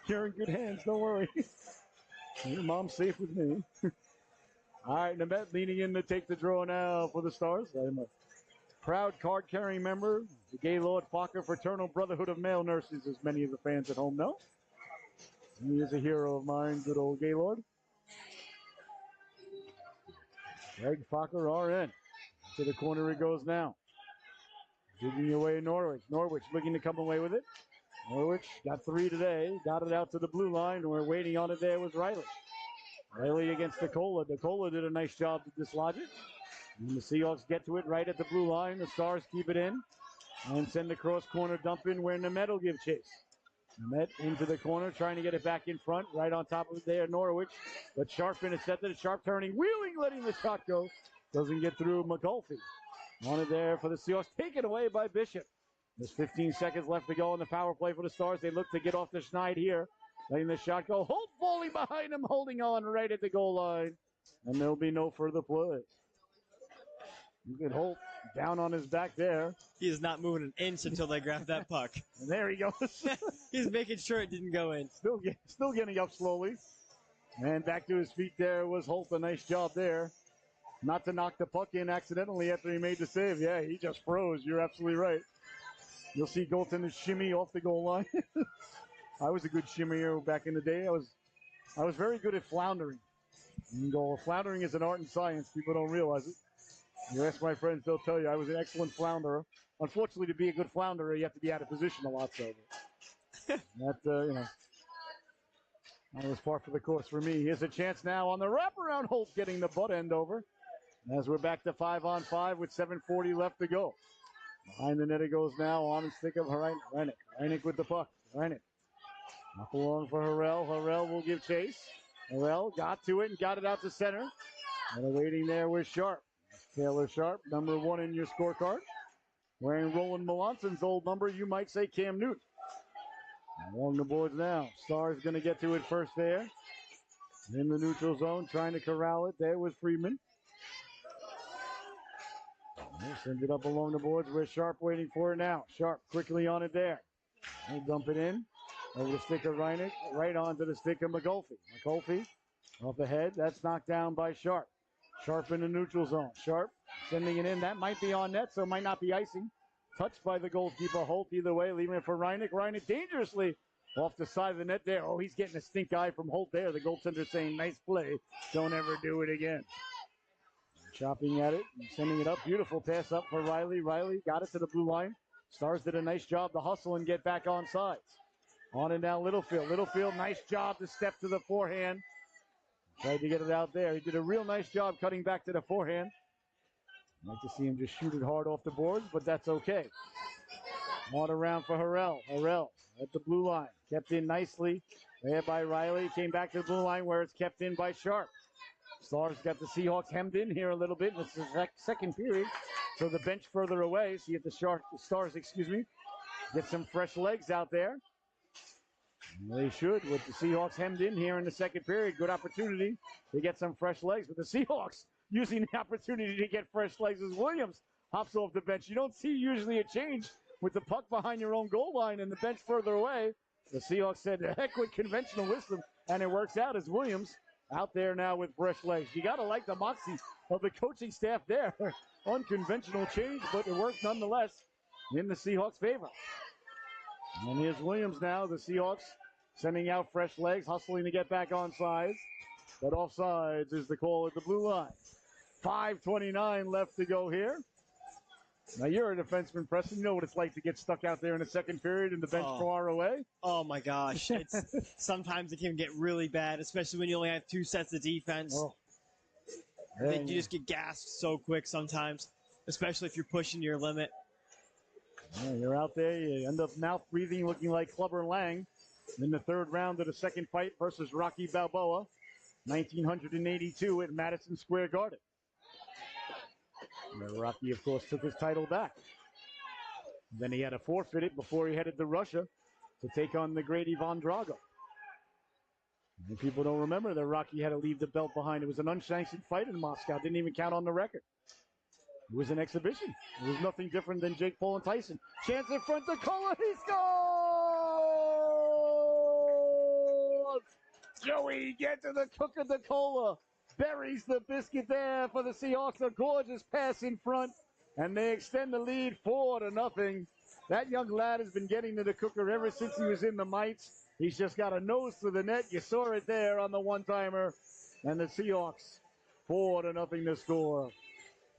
You're in good hands. Don't worry. Your mom's safe with me. All right, Namet leaning in to take the draw now for the Stars. I'm a proud card-carrying member, the Gaylord Fokker Fraternal Brotherhood of Male Nurses, as many of the fans at home know. He is a hero of mine, good old Gaylord. Greg Fokker, RN. To the corner it goes now. Digging away Norwich. Norwich looking to come away with it. Norwich got 3 today. Got it out to the blue line. We're waiting on it there with Riley. Riley against DeCola. DeCola did a nice job to dislodge it. And the Seahawks get to it right at the blue line. The Stars keep it in. And send the cross corner dump in where Nemeth will give chase. Nemeth into the corner, trying to get it back in front. Right on top of it there, Norwich. But Sharp intercepted. Sharp turning, wheeling, letting the shot go. Doesn't get through McGulphy. On it there for the Seahawks. Taken away by Bishop. There's 15 seconds left to go on the power play for the Stars. They look to get off the schneid here. Letting the shot go. Holt falling behind him, holding on right at the goal line. And there'll be no further play. You get Holt down on his back there. He is not moving an inch until they grab that puck. And there he goes. He's making sure it didn't go in. Still getting up slowly. And back to his feet there was Holt. A nice job there. Not to knock the puck in accidentally after he made the save. Yeah, he just froze. You're absolutely right. You'll see goaltenders shimmy off the goal line. I was a good shimmier back in the day. I was very good at floundering. In goal. Floundering is an art and science. People don't realize it. You ask my friends, they'll tell you I was an excellent flounderer. Unfortunately, to be a good flounderer, you have to be out of position a lot. So that you know, that was par for the course for me. Here's a chance now on the wraparound. Holt getting the butt end over. As we're back to 5-on-5 with 7:40 left to go. Behind the net it goes now on the stick of Hreinik. Hreinik with the puck. Hreinik. Up along for Harrell. Harrell will give chase. Harrell got to it and got it out to center. And waiting there with Sharp. Taylor Sharp, number 1 in your scorecard. Wearing Roland Melanson's old number, you might say Cam Newton. Along the boards now. Stars going to get to it first there. In the neutral zone, trying to corral it. There was Friedman. Send it up along the boards with Sharp waiting for it now. Sharp quickly on it there. He'll dump it in. Over the stick of Hreinik. Right onto the stick of McGulphy. McGulphy off the head. That's knocked down by Sharp. Sharp in the neutral zone. Sharp sending it in. That might be on net, so it might not be icing. Touched by the goalkeeper. Holt either way, leaving it for Hreinik. Hreinik dangerously off the side of the net there. Oh, he's getting a stink eye from Holt there. The goaltender saying, nice play. Don't ever do it again. Chopping at it and sending it up. Beautiful pass up for Riley. Riley got it to the blue line. Stars did a nice job to hustle and get back on sides. On and down Littlefield. Littlefield, nice job to step to the forehand. Tried to get it out there. He did a real nice job cutting back to the forehand. I'd like to see him just shoot it hard off the boards, but that's okay. On around for Harrell. Harrell at the blue line. Kept in nicely there by Riley. Came back to the blue line where it's kept in by Sharp. Stars got the Seahawks hemmed in here a little bit in the second period. So the bench further away. See if the Stars, get some fresh legs out there. They should, with the Seahawks hemmed in here in the second period. Good opportunity to get some fresh legs. But the Seahawks using the opportunity to get fresh legs as Williams hops off the bench. You don't see usually a change with the puck behind your own goal line and the bench further away. The Seahawks said, the heck with conventional wisdom, and it works out as Williams out there now with fresh legs. You got to like the moxie of the coaching staff there. Unconventional change, but it worked nonetheless in the Seahawks' favor. And here's Williams now, the Seahawks sending out fresh legs, hustling to get back on sides. But offsides is the call at the blue line. 5:29 left to go here. Now you're a defenseman, Preston. You know what it's like to get stuck out there in the second period and the bench far away. Oh my gosh. Sometimes it can get really bad, especially when you only have 2 sets of defense. You just get gassed so quick sometimes, especially if you're pushing your limit. Yeah, you're out there, you end up mouth breathing, looking like Clubber Lang in the third round of the second fight versus Rocky Balboa, 1982 at Madison Square Garden. And Rocky, of course, took his title back. Then he had to forfeit it before he headed to Russia to take on the great Ivan Drago. And people don't remember that Rocky had to leave the belt behind. It was an unsanctioned fight in Moscow. Didn't even count on the record. It was an exhibition. It was nothing different than Jake Paul and Tyson. Chance in front of Cola. He scores! Joey gets to the cook of the cola. Buries the biscuit there for the Seahawks. A gorgeous pass in front. And they extend the lead 4-0. That young lad has been getting to the cooker ever since he was in the mites. He's just got a nose to the net. You saw it there on the one-timer. And the Seahawks, 4-0 to score.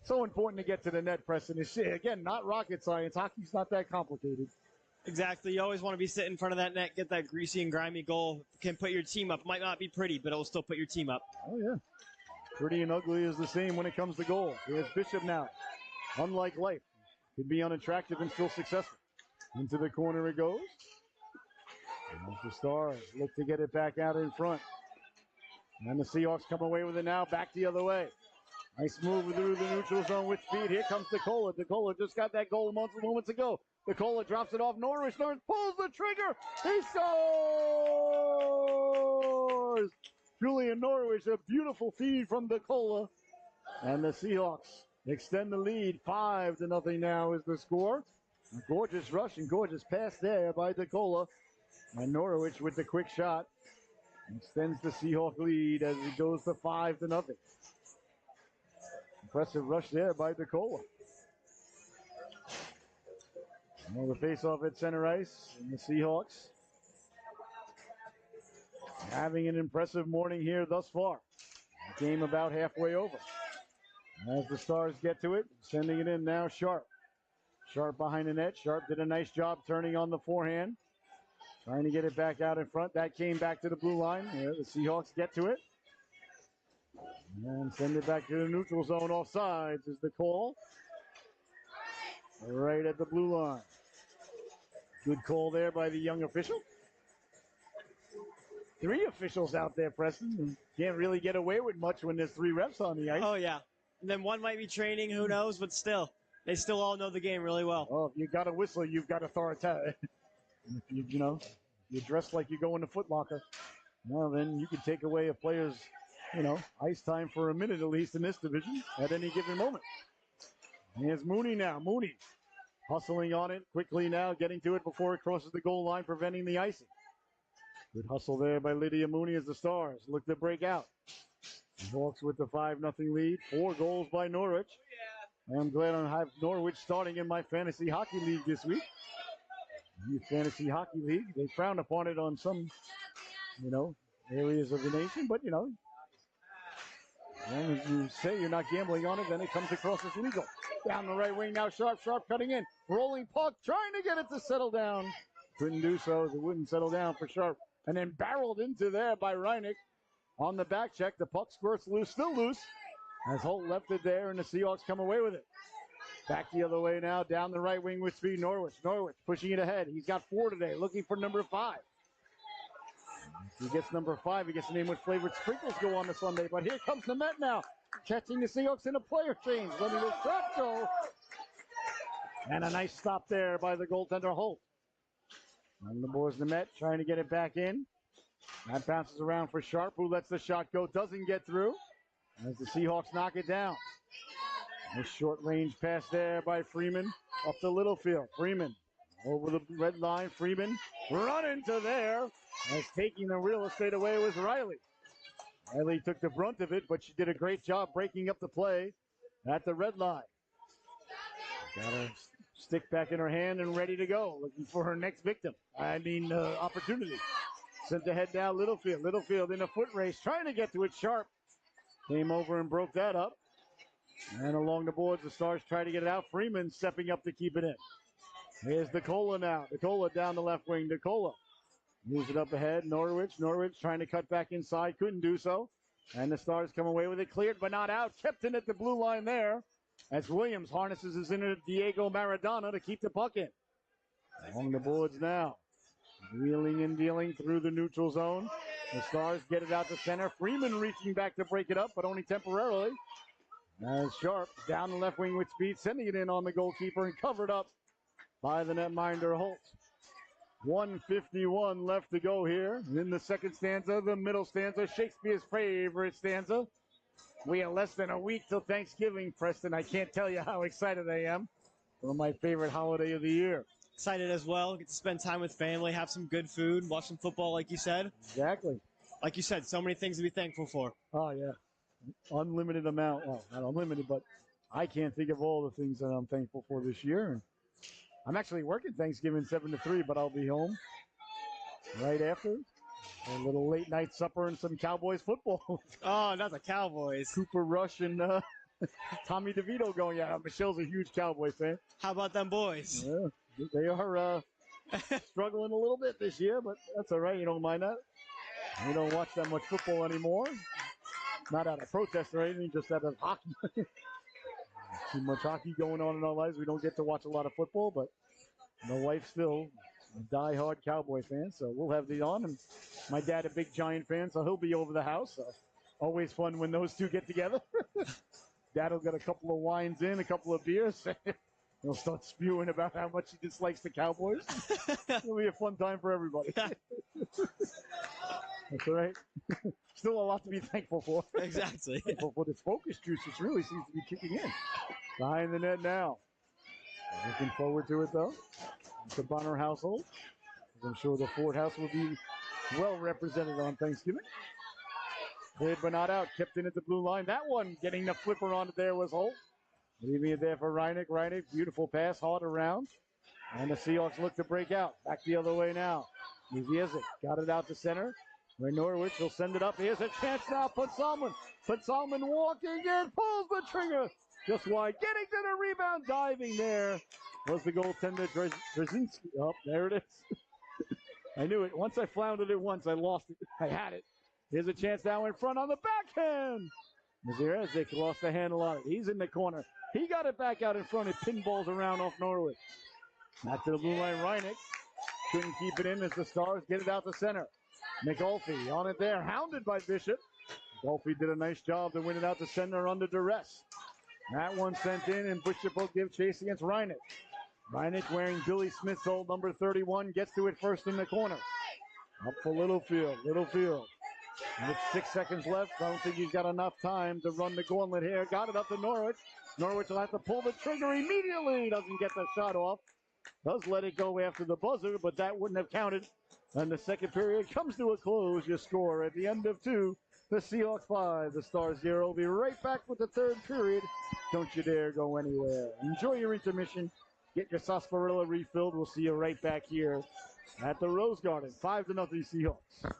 So important to get to the net, Preston. It's, again, not rocket science. Hockey's not that complicated. Exactly. You always want to be sitting in front of that net, get that greasy and grimy goal. Can put your team up. Might not be pretty, but it'll still put your team up. Oh, yeah. Pretty and ugly is the same when it comes to goals. Here's Bishop now. Unlike life, could be unattractive and still successful. Into the corner it goes. And the Stars look to get it back out in front. And the Seahawks come away with it now, back the other way. Nice move through the neutral zone with speed. Here comes DeCola. DeCola just got that goal moments ago. DeCola drops it off Norwich. Norwich pulls the trigger. He scores! Julian Norwich, a beautiful feed from DeCola. And the Seahawks extend the lead. 5-0 now is the score. A gorgeous rush and gorgeous pass there by DeCola. And Norwich with the quick shot extends the Seahawk lead as it goes to 5-0. Impressive rush there by DeCola. Well, the face-off at center ice, and the Seahawks having an impressive morning here thus far. The game about halfway over. As the Stars get to it, sending it in now, Sharp. Sharp behind the net. Sharp did a nice job turning on the forehand. Trying to get it back out in front. That came back to the blue line. Here, the Seahawks get to it. And send it back to the neutral zone. Offsides is the call. Right at the blue line. Good call there by the young official. 3 officials out there, Preston. Can't really get away with much when there's 3 refs on the ice. Oh, yeah. And then one might be training, who knows, but still. They still all know the game really well. Oh, if you got a whistle, you've got authority. If you're dressed like you go in the Foot Locker, well, then you can take away a player's, ice time for a minute at least in this division at any given moment. Here's Mooney now. Mooney hustling on it quickly now, getting to it before it crosses the goal line, preventing the icing. Good hustle there by Lydia Mooney as the Stars look to break out. Hawks with the 5-0 lead. 4 goals by Norwich. I'm glad I have Norwich starting in my fantasy hockey league this week. The fantasy hockey league, they frown upon it on some, areas of the nation, but, as long as you say you're not gambling on it, then it comes across as legal. Down the right wing now, Sharp cutting in. Rolling puck, trying to get it to settle down. Couldn't do so as it wouldn't settle down for Sharp. And then barreled into there by Reineck. On the back check, the puck squirts loose, still loose. As Holt left it there, and the Seahawks come away with it. Back the other way now, down the right wing with speed, Norwich pushing it ahead. He's got 4 today, looking for number 5. If he gets number 5, he gets a name with flavored sprinkles go on the Sunday. But here comes the Met now, catching the Seahawks in a player change. Letting the shot go. And a nice stop there by the goaltender Holt. And the boys, the Met, trying to get it back in. That bounces around for Sharp, who lets the shot go, doesn't get through. As the Seahawks knock it down. Nice short range pass there by Freeman up to Littlefield. Freeman over the red line. Freeman running to there. As taking the real estate away was Riley. Riley took the brunt of it, but she did a great job breaking up the play at the red line. Got her stick back in her hand and ready to go. Looking for her next victim. Opportunity. Sent ahead down Littlefield. Littlefield in a foot race trying to get to it. Sharp came over and broke that up. And along the boards, the Stars try to get it out. Freeman stepping up to keep it in. Here's DeCola now. DeCola down the left wing. DeCola moves it up ahead. Norwich trying to cut back inside. Couldn't do so. And the Stars come away with it. Cleared but not out. Kept in at the blue line there. As Williams harnesses his inner Diego Maradona to keep the puck in. Along the boards now. Wheeling and dealing through the neutral zone. The Stars get it out to center. Freeman reaching back to break it up, but only temporarily. As Sharp down the left wing with speed, sending it in on the goalkeeper and covered up by the netminder Holt. 1:51 left to go here in the second stanza, the middle stanza, Shakespeare's favorite stanza. We are less than a week till Thanksgiving, Preston. I can't tell you how excited I am. One of my favorite holiday of the year. Excited as well. Get to spend time with family, have some good food, watch some football, like you said. Exactly. Like you said, so many things to be thankful for. Oh, yeah. Unlimited amount. Well, not unlimited, but I can't think of all the things that I'm thankful for this year. And I'm actually working Thanksgiving 7 to 3, but I'll be home right after. A little late night supper and some Cowboys football. Oh, not the Cowboys. Cooper Rush and Tommy DeVito going. Yeah, Michelle's a huge Cowboys fan. How about them boys? Yeah, they are struggling a little bit this year, but that's all right. You don't mind that. We don't watch that much football anymore. Not out of protest or anything, just out of hockey. Too much hockey going on in our lives. We don't get to watch a lot of football, but my wife's still a diehard Cowboy fan, so we'll have these on. And my dad, a big Giant fan, so he'll be over the house. So always fun when those two get together. Dad'll get a couple of wines in, a couple of beers. He'll start spewing about how much he dislikes the Cowboys. It'll be a fun time for everybody. That's all right. Still a lot to be thankful for. Exactly. Thankful for this focus juice, which really seems to be kicking in. Behind the net now. Looking forward to it, though. It's the Bonner household. I'm sure the Ford house will be well represented on Thanksgiving. Cleared but not out. Kept in at the blue line. That one getting the flipper on it there was Holt. Leaving it there for Reineck. Reineck, beautiful pass, hard around. And the Seahawks look to break out. Back the other way now. Muziesic got it out to center. Ray Norwich will send it up. Here's a chance now. Put Salmon walking in. Pulls the trigger. Just wide. Getting to the rebound. Diving there was the goaltender, Drzezinski. Oh, there it is. I knew it. Once I floundered it once, I lost it. I had it. Here's a chance now in front on the backhand. Muziesic lost the handle on it. He's in the corner. He got it back out in front. It pinballs around off Norwich. Back to the blue line. Reineck couldn't keep it in as the Stars get it out to center. McAuliffe on it there, hounded by Bishop. McAuliffe did a nice job to win it out to center under duress. That one sent in, and Bishop will give chase against Reineck. Reineck wearing Billy Smith's old number 31, gets to it first in the corner. Up for Littlefield. With 6 seconds left, I don't think he's got enough time to run the gauntlet here. Got it up to Norwich. Norwich will have to pull the trigger immediately. Doesn't get the shot off. Does let it go after the buzzer, but that wouldn't have counted. And the second period comes to a close. Your score at the end of 2, the Seahawks 5, the Stars 0. We'll be right back with the third period. Don't you dare go anywhere. Enjoy your intermission. Get your sarsaparilla refilled. We'll see you right back here at the Rose Garden. 5-0 Seahawks.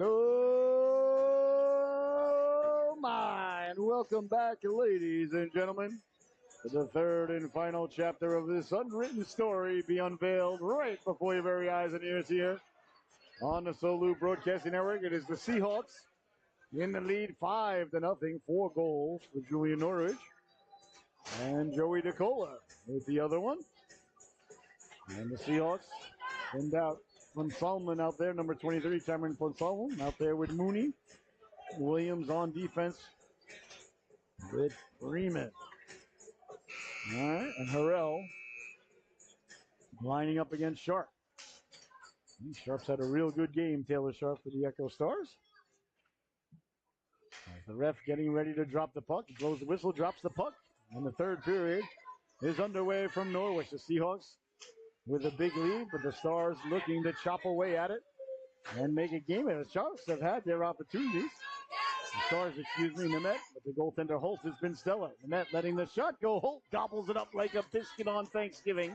Oh my, and welcome back, ladies and gentlemen, to the third and final chapter of this unwritten story be unveiled right before your very eyes and ears here on the Solu Broadcasting Network. It is the Seahawks in the lead 5-0, 4 goals for Julian Norwich and Joey DeCola with the other one. And the Seahawks send out from Solomon out there, number 23, Cameron von Solomon out there with Mooney. Williams on defense with Freeman. All right, and Harrell lining up against Sharp. Sharp's had a real good game, Taylor Sharp, for the Echo Stars. The ref getting ready to drop the puck. He blows the whistle, drops the puck. And the third period is underway from Norwich. The Seahawks with a big lead, but the Stars looking to chop away at it and make a game of it. The Sharks have had their opportunities. The Stars, Nemeth, but the goaltender Holt has been stellar. Nemeth letting the shot go. Holt gobbles it up like a biscuit on Thanksgiving.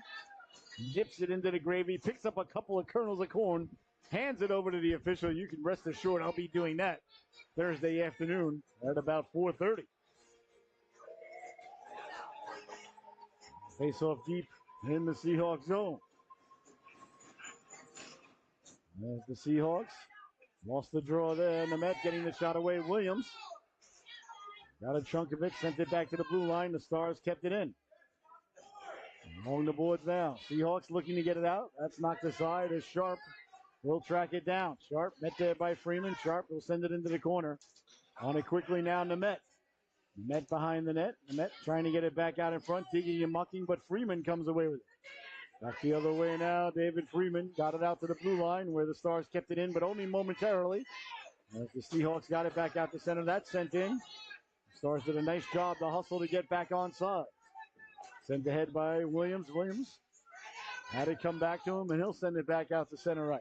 Dips it into the gravy, picks up a couple of kernels of corn, hands it over to the official. You can rest assured I'll be doing that Thursday afternoon at about 4:30. Face off deep in the Seahawks zone. There's the Seahawks. Lost the draw there. Nemeth getting the shot away. Williams got a chunk of it, sent it back to the blue line. The Stars kept it in. Along the boards now. Seahawks looking to get it out. That's knocked aside as Sharp will track it down. Sharp met there by Freeman. Sharp will send it into the corner. On it quickly now, Nemeth. Nemeth behind the net. Nemeth trying to get it back out in front, digging and mucking, but Freeman comes away with it. Back the other way now. David Freeman got it out to the blue line where the Stars kept it in, but only momentarily. As the Seahawks got it back out to center, that's sent in. The Stars did a nice job to hustle to get back onside. Sent ahead by Williams. Williams had it come back to him, and he'll send it back out to center ice.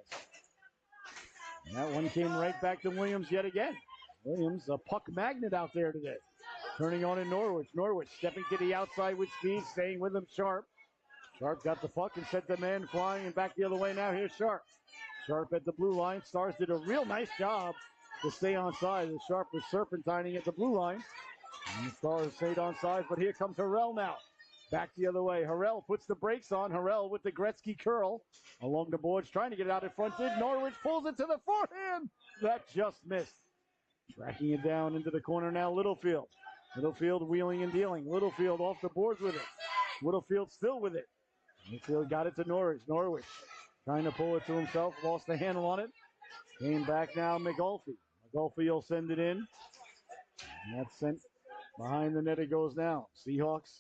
And that one came right back to Williams yet again. Williams, a puck magnet out there today. Turning on in Norwich. Norwich stepping to the outside with speed, staying with him Sharp. Sharp got the puck and sent the man flying and back the other way now. Here's Sharp. Sharp at the blue line. Stars did a real nice job to stay onside. The Sharp was serpentining at the blue line. And the Stars stayed onside, but here comes Harrell now. Back the other way. Harrell puts the brakes on. Harrell with the Gretzky curl along the boards, trying to get it out in front. Norwich pulls it to the forehand. That just missed. Tracking it down into the corner now, Littlefield. Littlefield wheeling and dealing. Littlefield off the boards with it. Littlefield still with it. Littlefield got it to Norwich. Norwich trying to pull it to himself. Lost the handle on it. Came back now, McGulphy. McGulphy will send it in. And that's sent behind the net it goes now. Seahawks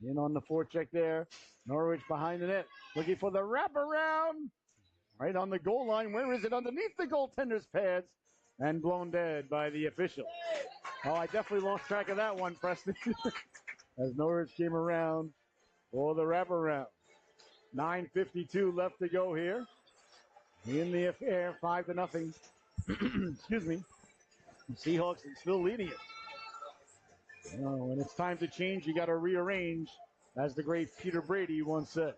in on the forecheck there. Norwich behind the net. Looking for the wraparound. Right on the goal line. Where is it? Underneath the goaltender's pads. And blown dead by the official. Oh, I definitely lost track of that one, Preston. As Norwich came around for the wraparound. 9:52 left to go here. In the affair, 5-0. Excuse me. Seahawks are still leading it. When it's time to change, you got to rearrange, as the great Peter Brady once said.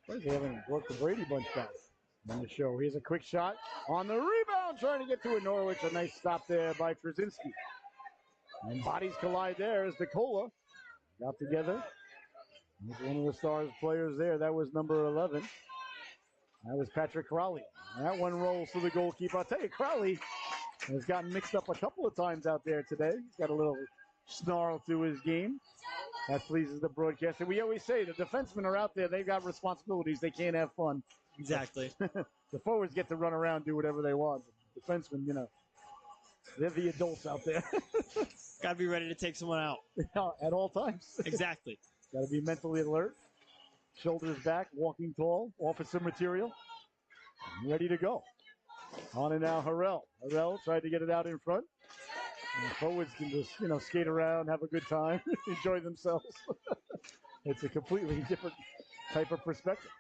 They haven't brought the Brady bunch back on the show. Here's a quick shot on the rebound, trying to get to it. Norwich, a nice stop there by Krasinski. And bodies collide there as DeCola got together. One of the Stars players there, that was number 11. That was Patrick Crowley. That one rolls to the goalkeeper. I'll tell you, Crowley has gotten mixed up a couple of times out there today. He's got a little snarl to his game. That pleases the broadcaster. We always say the defensemen are out there. They've got responsibilities. They can't have fun. Exactly. The forwards get to run around, do whatever they want. The defensemen, they're the adults out there. Got to be ready to take someone out. At all times. Exactly. Got to be mentally alert. Shoulders back, walking tall, officer material. Ready to go. On and now, Harrell. Harrell tried to get it out in front. And forwards can just, skate around, have a good time, enjoy themselves. It's a completely different type of perspective.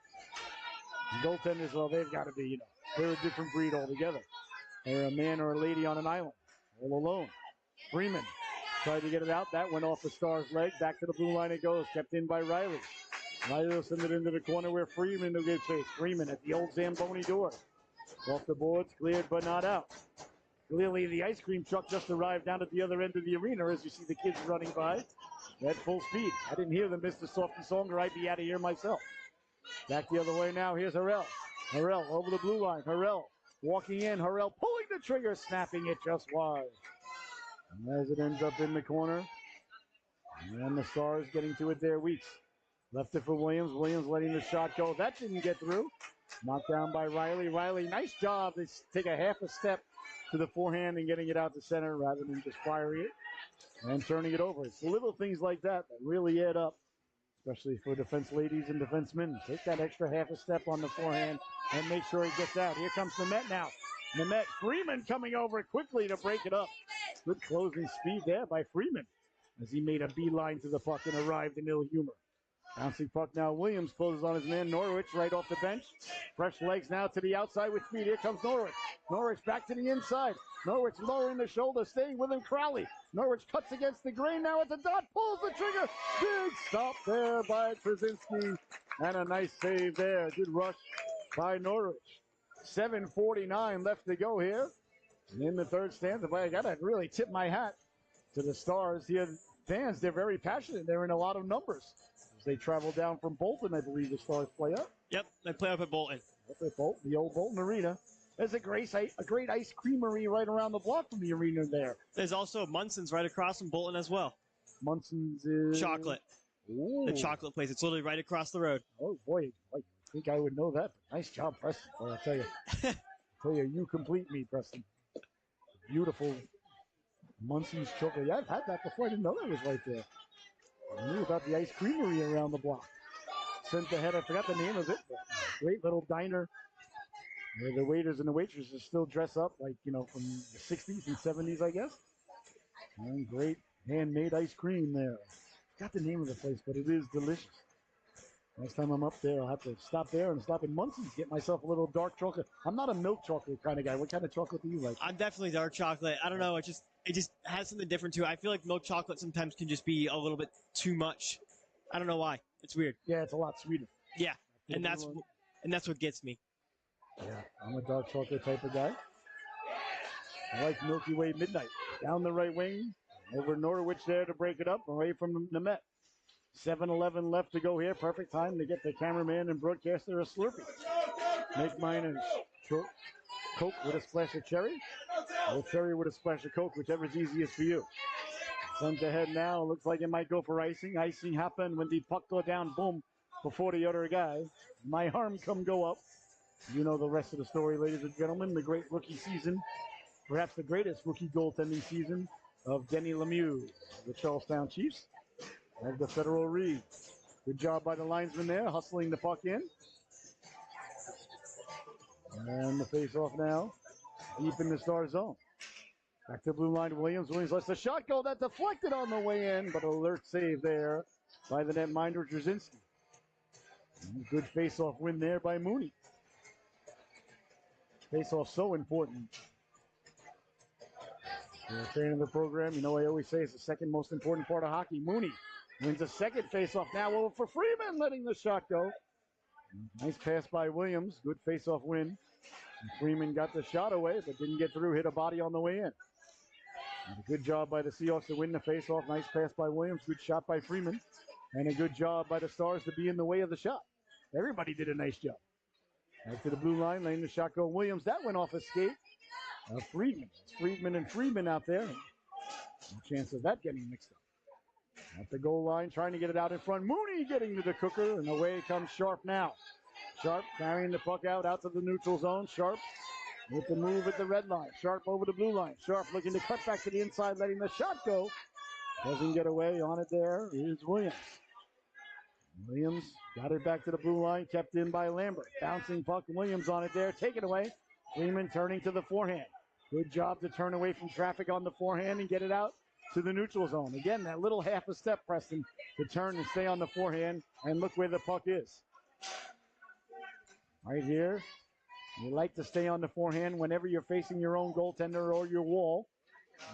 The goaltenders, well, they've got to be, they're a different breed altogether. They're a man or a lady on an island, all alone. Freeman tried to get it out. That went off the Stars' leg. Back to the blue line it goes. Kept in by Riley. Riley will send it into the corner where Freeman will get chased. Freeman at the old Zamboni door. Off the boards, cleared but not out. Clearly the ice cream truck just arrived down at the other end of the arena as you see the kids running by at full speed. I didn't hear the Mr. Softy song or I'd be out of here myself. Back the other way now. Here's Harrell. Harrell over the blue line. Harrell walking in. Harrell pulling the trigger, snapping it just wide. And as it ends up in the corner. And the Stars getting to it there, Weeks. Left it for Williams. Williams letting the shot go. That didn't get through. Knocked down by Riley. Riley, nice job. They take a half a step to the forehand and getting it out to center rather than just firing it and turning it over. It's little things like that that really add up, especially for defense ladies and defensemen. Take that extra half a step on the forehand and make sure it gets out. Here comes the net now. Nemeth Freeman coming over quickly to break it up. Good closing speed there by Freeman as he made a beeline to the puck and arrived in ill humor. Bouncing puck now. Williams closes on his man Norwich right off the bench. Fresh legs now to the outside with speed. Here comes Norwich. Norwich back to the inside. Norwich lowering the shoulder, staying with him. Crowley. Norwich cuts against the grain now at the dot. Pulls the trigger. Big stop there by Trzynski. And a nice save there. Good rush by Norwich. 7:49 left to go here. And in the third stanza, but I got to really tip my hat to the Stars here. Fans, they're very passionate. They're in a lot of numbers. As they travel down from Bolton, I believe the Stars play up. Yep, they play up at Bolton. Up at Bolton, the old Bolton Arena. There's a great ice creamery right around the block from the arena there. There's also Munson's right across from Bolton as well. Munson's is... Chocolate. Ooh. The chocolate place. It's literally right across the road. Oh, boy. I think I would know that. But nice job, Preston. Well, I'll tell you. You complete me, Preston. Beautiful Munson's chocolate. Yeah, I've had that before. I didn't know that was right there. I knew about the ice creamery around the block. Sent ahead. I forgot the name of it. Great little diner where the waiters and the waitresses still dress up like, from the 60s and 70s, I guess. And great handmade ice cream there. Forgot the name of the place, but it is delicious. Next time I'm up there, I'll have to stop there and stop in Munson's, get myself a little dark chocolate. I'm not a milk chocolate kind of guy. What kind of chocolate do you like? I'm definitely dark chocolate. I don't know. It just has something different to it. I feel like milk chocolate sometimes can just be a little bit too much. I don't know why. It's weird. Yeah, it's a lot sweeter. Yeah, and that's what gets me. Yeah, I'm a dark chocolate type of guy. I like Milky Way Midnight. Down the right wing, over Norwich there to break it up, away from the Met. 7:11 left to go here. Perfect time to get the cameraman and broadcaster a Slurpee. Make mine a Coke with a splash of cherry, or cherry with a splash of Coke, whichever's easiest for you. Sent ahead now. Looks like it might go for icing. Icing happened when the puck go down, boom, before the other guy. My arm go up. You know the rest of the story, ladies and gentlemen. The great rookie season, perhaps the greatest rookie goaltending season of Denny Lemieux, the Charlestown Chiefs, of the Federal League. Good job by the linesman there, hustling the puck in. And the face-off now, deep in the Star zone. Back to blue line, Williams. Williams lets the shot go. That deflected on the way in, but alert save there by the netminder, Trzynski. Good face-off win there by Mooney. Face-off so important. Training the program, I always say it's the second most important part of hockey. Mooney wins a second face-off now over for Freeman, letting the shot go. Nice pass by Williams. Good face-off win. And Freeman got the shot away, but didn't get through. Hit a body on the way in. And a good job by the Seahawks to win the face-off. Nice pass by Williams. Good shot by Freeman. And a good job by the Stars to be in the way of the shot. Everybody did a nice job. Back to the blue line, letting the shot go. Williams, that went off a skate. Friedman. It's Friedman and Freeman out there. No chance of that getting mixed up. At the goal line, trying to get it out in front. Mooney getting to the cooker, and away comes Sharp now. Sharp carrying the puck out to the neutral zone. Sharp with the move at the red line. Sharp over the blue line. Sharp looking to cut back to the inside, letting the shot go. Doesn't get away. On it there is Williams. Williams got it back to the blue line, kept in by Lambert. Bouncing puck, Williams on it there, taken away. Freeman turning to the forehand. Good job to turn away from traffic on the forehand and get it out to the neutral zone. Again, that little half a step, Preston, to turn and stay on the forehand, and look where the puck is. Right here, you like to stay on the forehand whenever you're facing your own goaltender or your wall.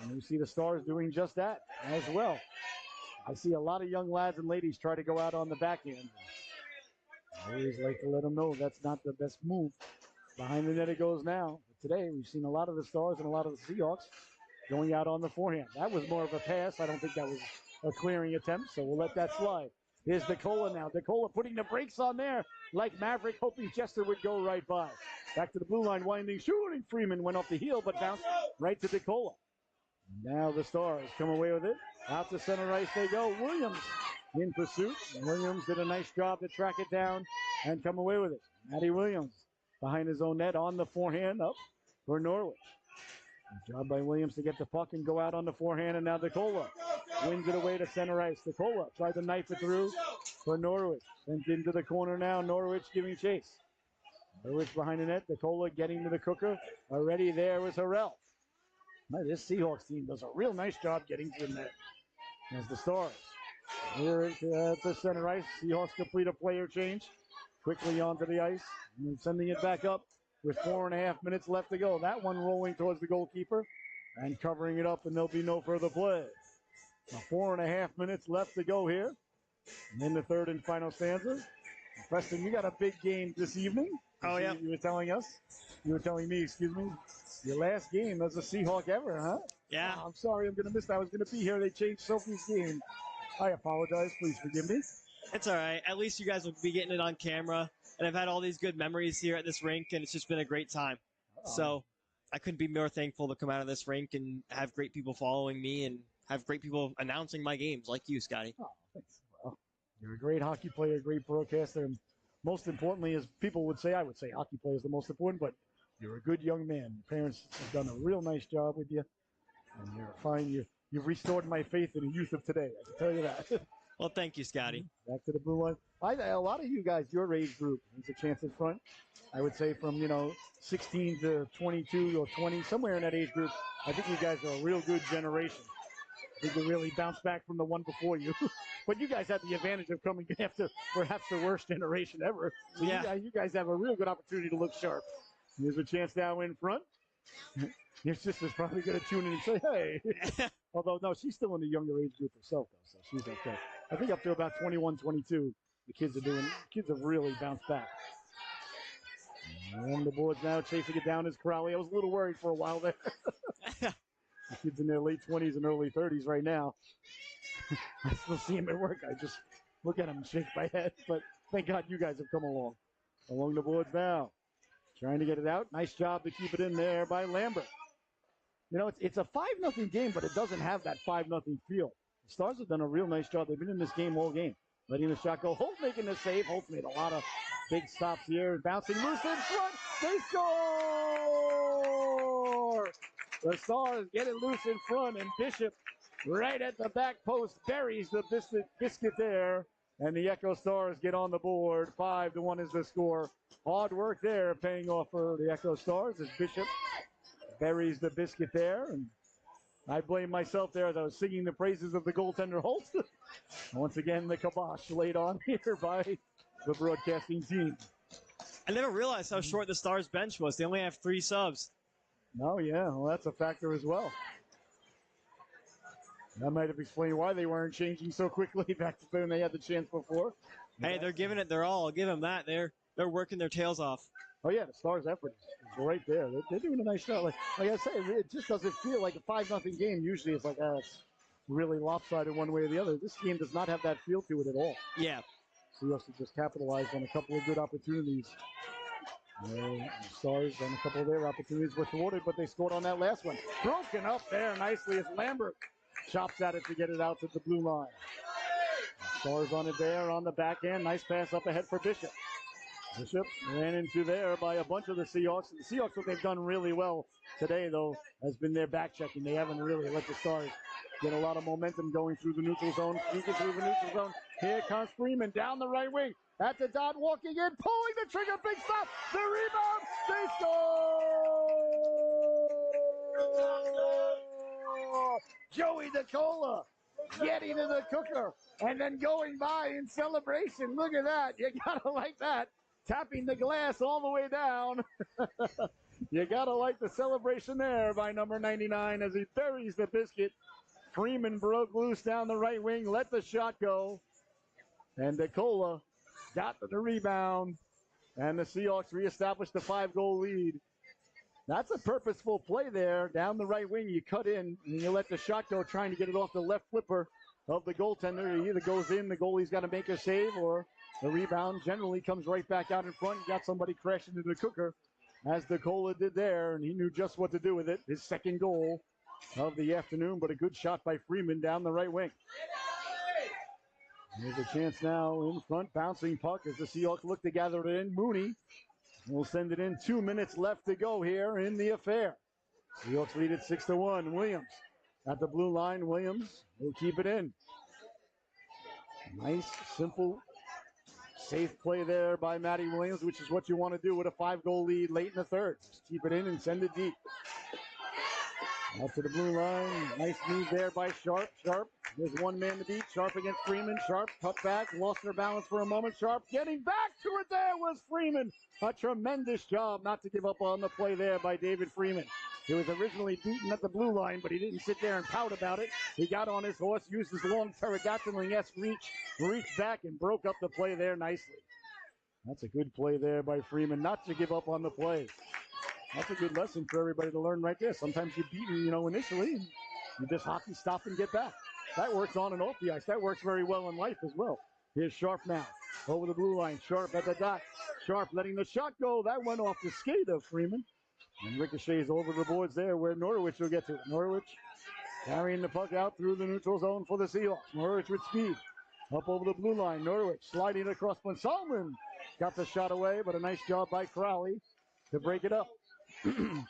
And you see the Stars doing just that as well. I see a lot of young lads and ladies try to go out on the backhand. I always like to let them know that's not the best move. Behind the net it goes now. But today we've seen a lot of the Stars and a lot of the Seahawks going out on the forehand. That was more of a pass. I don't think that was a clearing attempt, so we'll let that slide. Here's DeCola now. DeCola putting the brakes on there like Maverick, hoping Chester would go right by. Back to the blue line, winding, shooting. Freeman went off the heel, but bounced right to DeCola. Now the Stars come away with it. Out to center ice they go. Williams in pursuit. Williams did a nice job to track it down and come away with it. Matty Williams behind his own net on the forehand up for Norwich. Good job by Williams to get the puck and go out on the forehand, and now DeCola wins it away to center ice. DeCola tried to knife it through for Norwich. Sent into the corner now. Norwich giving chase. Lewis behind the net. Nicola getting to the cooker. Already there was Harrell. Now, this Seahawks team does a real nice job getting to the net. As the Stars. Here at the center ice. Seahawks complete a player change. Quickly onto the ice. And sending it back up with 4.5 minutes left to go. That one rolling towards the goalkeeper and covering it up, and there'll be no further play. Now 4.5 minutes left to go here. And in the third and final stanza. Preston, you got a big game this evening. Oh, yeah. You were telling us. You were telling me, excuse me. Your last game as a Seahawk ever, huh? Yeah. Oh, I'm sorry, I'm going to miss that. I was going to be here. They changed Sophie's game. I apologize. Please forgive me. It's all right. At least you guys will be getting it on camera. And I've had all these good memories here at this rink, and it's just been a great time. Oh. So I couldn't be more thankful to come out of this rink and have great people following me and have great people announcing my games like you, Scotty. Oh, thanks. Well, you're a great hockey player, a great broadcaster, and most importantly, as people would say, I would say hockey player is the most important, but you're a good young man. Your parents have done a real nice job with you, and you're fine. You've restored my faith in the youth of today. I can tell you that. Well, thank you, Scotty. Back to the blue line. A lot of you guys, your age group, needs a chance in front. I would say from 16 to 22 or 20, somewhere in that age group. I think you guys are a real good generation. I think you really bounce back from the one before you. But you guys have the advantage of coming after perhaps the worst generation ever. So Yeah. you guys have a real good opportunity to look sharp. There's a chance now in front. Your sister's probably going to tune in and say, hey. Although, no, she's still in the younger age group herself, though, so she's okay. I think up to about 21, 22, the kids have really bounced back. Along the boards now, chasing it down is Crowley. I was a little worried for a while there. The kids in their late 20s and early 30s right now. I still see him at work. I just look at him and shake my head. But thank God you guys have come along. Along the boards now. Trying to get it out. Nice job to keep it in there by Lambert. It's a 5-0 game, but it doesn't have that 5-0 feel. The Stars have done a real nice job. They've been in this game all game. Letting the shot go. Holt making the save. Holt made a lot of big stops here. Bouncing loose in front. They score! The Stars get it loose in front, and Bishop right at the back post buries the biscuit there. And the Echo Stars get on the board. 5-1 is the score. Hard work there paying off for the Echo Stars as Bishop buries the biscuit there. And I blame myself there as I was singing the praises of the goaltender Holt. Once again, the kibosh laid on here by the broadcasting team. I never realized how short the Stars bench was. They only have 3 subs. Oh, yeah. Well, that's a factor as well. That might have explained why they weren't changing so quickly back to when they had the chance before. Hey, they're giving it their all. I'll give them that. They're working their tails off. Oh, yeah, the Stars' effort is right there. They're doing a nice job. Like I say, it just doesn't feel like a 5-0 game. Usually it's like, it's really lopsided one way or the other. This game does not have that feel to it at all. Yeah. Seahawks have just capitalized on a couple of good opportunities. The Stars on a couple of their opportunities were thwarted, but they scored on that last one. Broken up there nicely as Lambert chops at it to get it out to the blue line. Stars on it there on the backhand. Nice pass up ahead for Bishop. Bishop ran into there by a bunch of the Seahawks. The Seahawks, what they've done really well today, though, has been their back checking. They haven't really let the Stars get a lot of momentum going through the neutral zone. Sneaking through the neutral zone. Here comes Freeman down the right wing. At the dot, walking in, pulling the trigger, big stop. The rebound, they score! Joey Nicola getting to the cooker and then going by in celebration. Look at that. You gotta like that. Tapping the glass all the way down. You gotta like the celebration there by number 99 as he buries the biscuit. Freeman broke loose down the right wing, let the shot go. And Nicola got the rebound. And the Seahawks reestablished the 5-goal lead. That's a purposeful play there. Down the right wing, you cut in, and you let the shot go, trying to get it off the left flipper of the goaltender. It either goes in, the goalie's got to make a save, or the rebound generally comes right back out in front. You got somebody crashing into the cooker, as Nicola did there, and he knew just what to do with it. His second goal of the afternoon, but a good shot by Freeman down the right wing. There's a chance now in front, bouncing puck as the Seahawks look to gather it in. Mooney will send it in. 2 minutes left to go here in the affair. Seahawks lead it 6-1. Williams at the blue line. Williams will keep it in. Nice, simple Safe play there by Matty Williams, which is what you want to do with a 5-goal lead late in the third. Just keep it in and send it deep. Out to the blue line. Nice move there by Sharp. Sharp, there's one man to beat. Sharp against Freeman. Sharp cut back, lost her balance for a moment. Sharp getting back to it. There was Freeman. A tremendous job not to give up on the play there by David Freeman. He was originally beaten at the blue line, but he didn't sit there and pout about it. He got on his horse, used his long pterodactyl-esque reached back and broke up the play there nicely. That's a good play there by Freeman, not to give up on the play. That's a good lesson for everybody to learn right there. Sometimes you're beaten, initially. You just hockey stop and get back. That works on and off the ice. That works very well in life as well. Here's Sharp now. Over the blue line. Sharp at the dot. Sharp letting the shot go. That went off the skate of Freeman. And ricochets over the boards there where Norwich will get to it. Norwich carrying the puck out through the neutral zone for the Seahawks. Norwich with speed. Up over the blue line. Norwich sliding across. Salmon got the shot away, but a nice job by Crowley to break it up.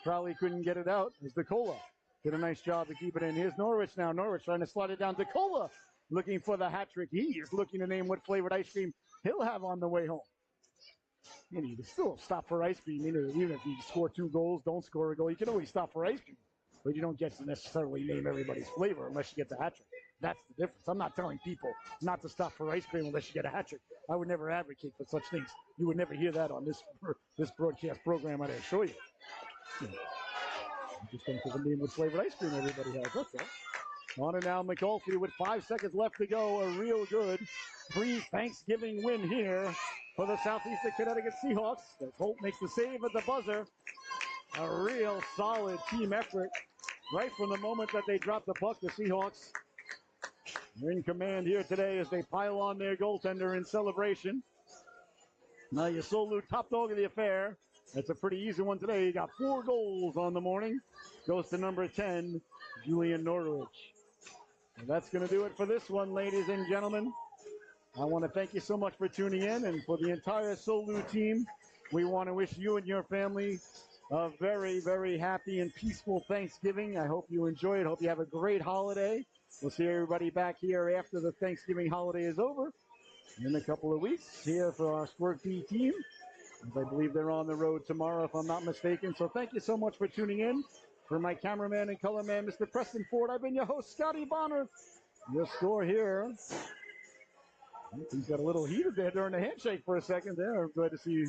Crowley couldn't get it out as DeCola did a nice job to keep it in. Here's Norwich now. Norwich trying to slide it down. DeCola looking for the hat trick. He is looking to name what flavored ice cream he'll have on the way home. You can still stop for ice cream. Even if you score 2 goals, don't score a goal, you can always stop for ice cream. But you don't get to necessarily name everybody's flavor unless you get the hat trick. That's the difference. I'm not telling people not to stop for ice cream unless you get a hat trick. I would never advocate for such things. You would never hear that on this broadcast program, I assure you. I just think of the name with flavored ice cream everybody has. That's all. On and now, McAuliffe with 5 seconds left to go. A real good pre-Thanksgiving win here for the Southeastern Connecticut Seahawks. As Holt makes the save at the buzzer. A real solid team effort. Right from the moment that they dropped the puck, the Seahawks are in command here today as they pile on their goaltender in celebration. Now Yasolu, top dog of the affair. That's a pretty easy one today. He got 4 goals on the morning. Goes to number 10, Julian Norwich. And that's going to do it for this one, ladies and gentlemen. I want to thank you so much for tuning in. And for the entire Solu team, we want to wish you and your family a very, very happy and peaceful Thanksgiving. I hope you enjoy it. Hope you have a great holiday. We'll see everybody back here after the Thanksgiving holiday is over in a couple of weeks here for our Squirt B team. I believe they're on the road tomorrow, if I'm not mistaken. So thank you so much for tuning in. For my cameraman and color man, Mr. Preston Ford, I've been your host, Scotty Bonner. Your score here. He's got a little heated there during the handshake for a second there. I'm glad to see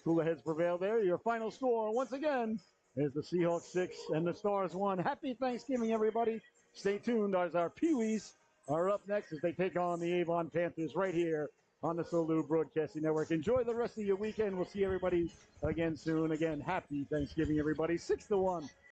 cooler heads prevail there. Your final score, once again, is the Seahawks 6 and the Stars 1. Happy Thanksgiving, everybody. Stay tuned as our Pee-wees are up next as they take on the Avon Panthers right here on the Solu Broadcasting Network. Enjoy the rest of your weekend. We'll see everybody again soon. Again, happy Thanksgiving, everybody. 6-1.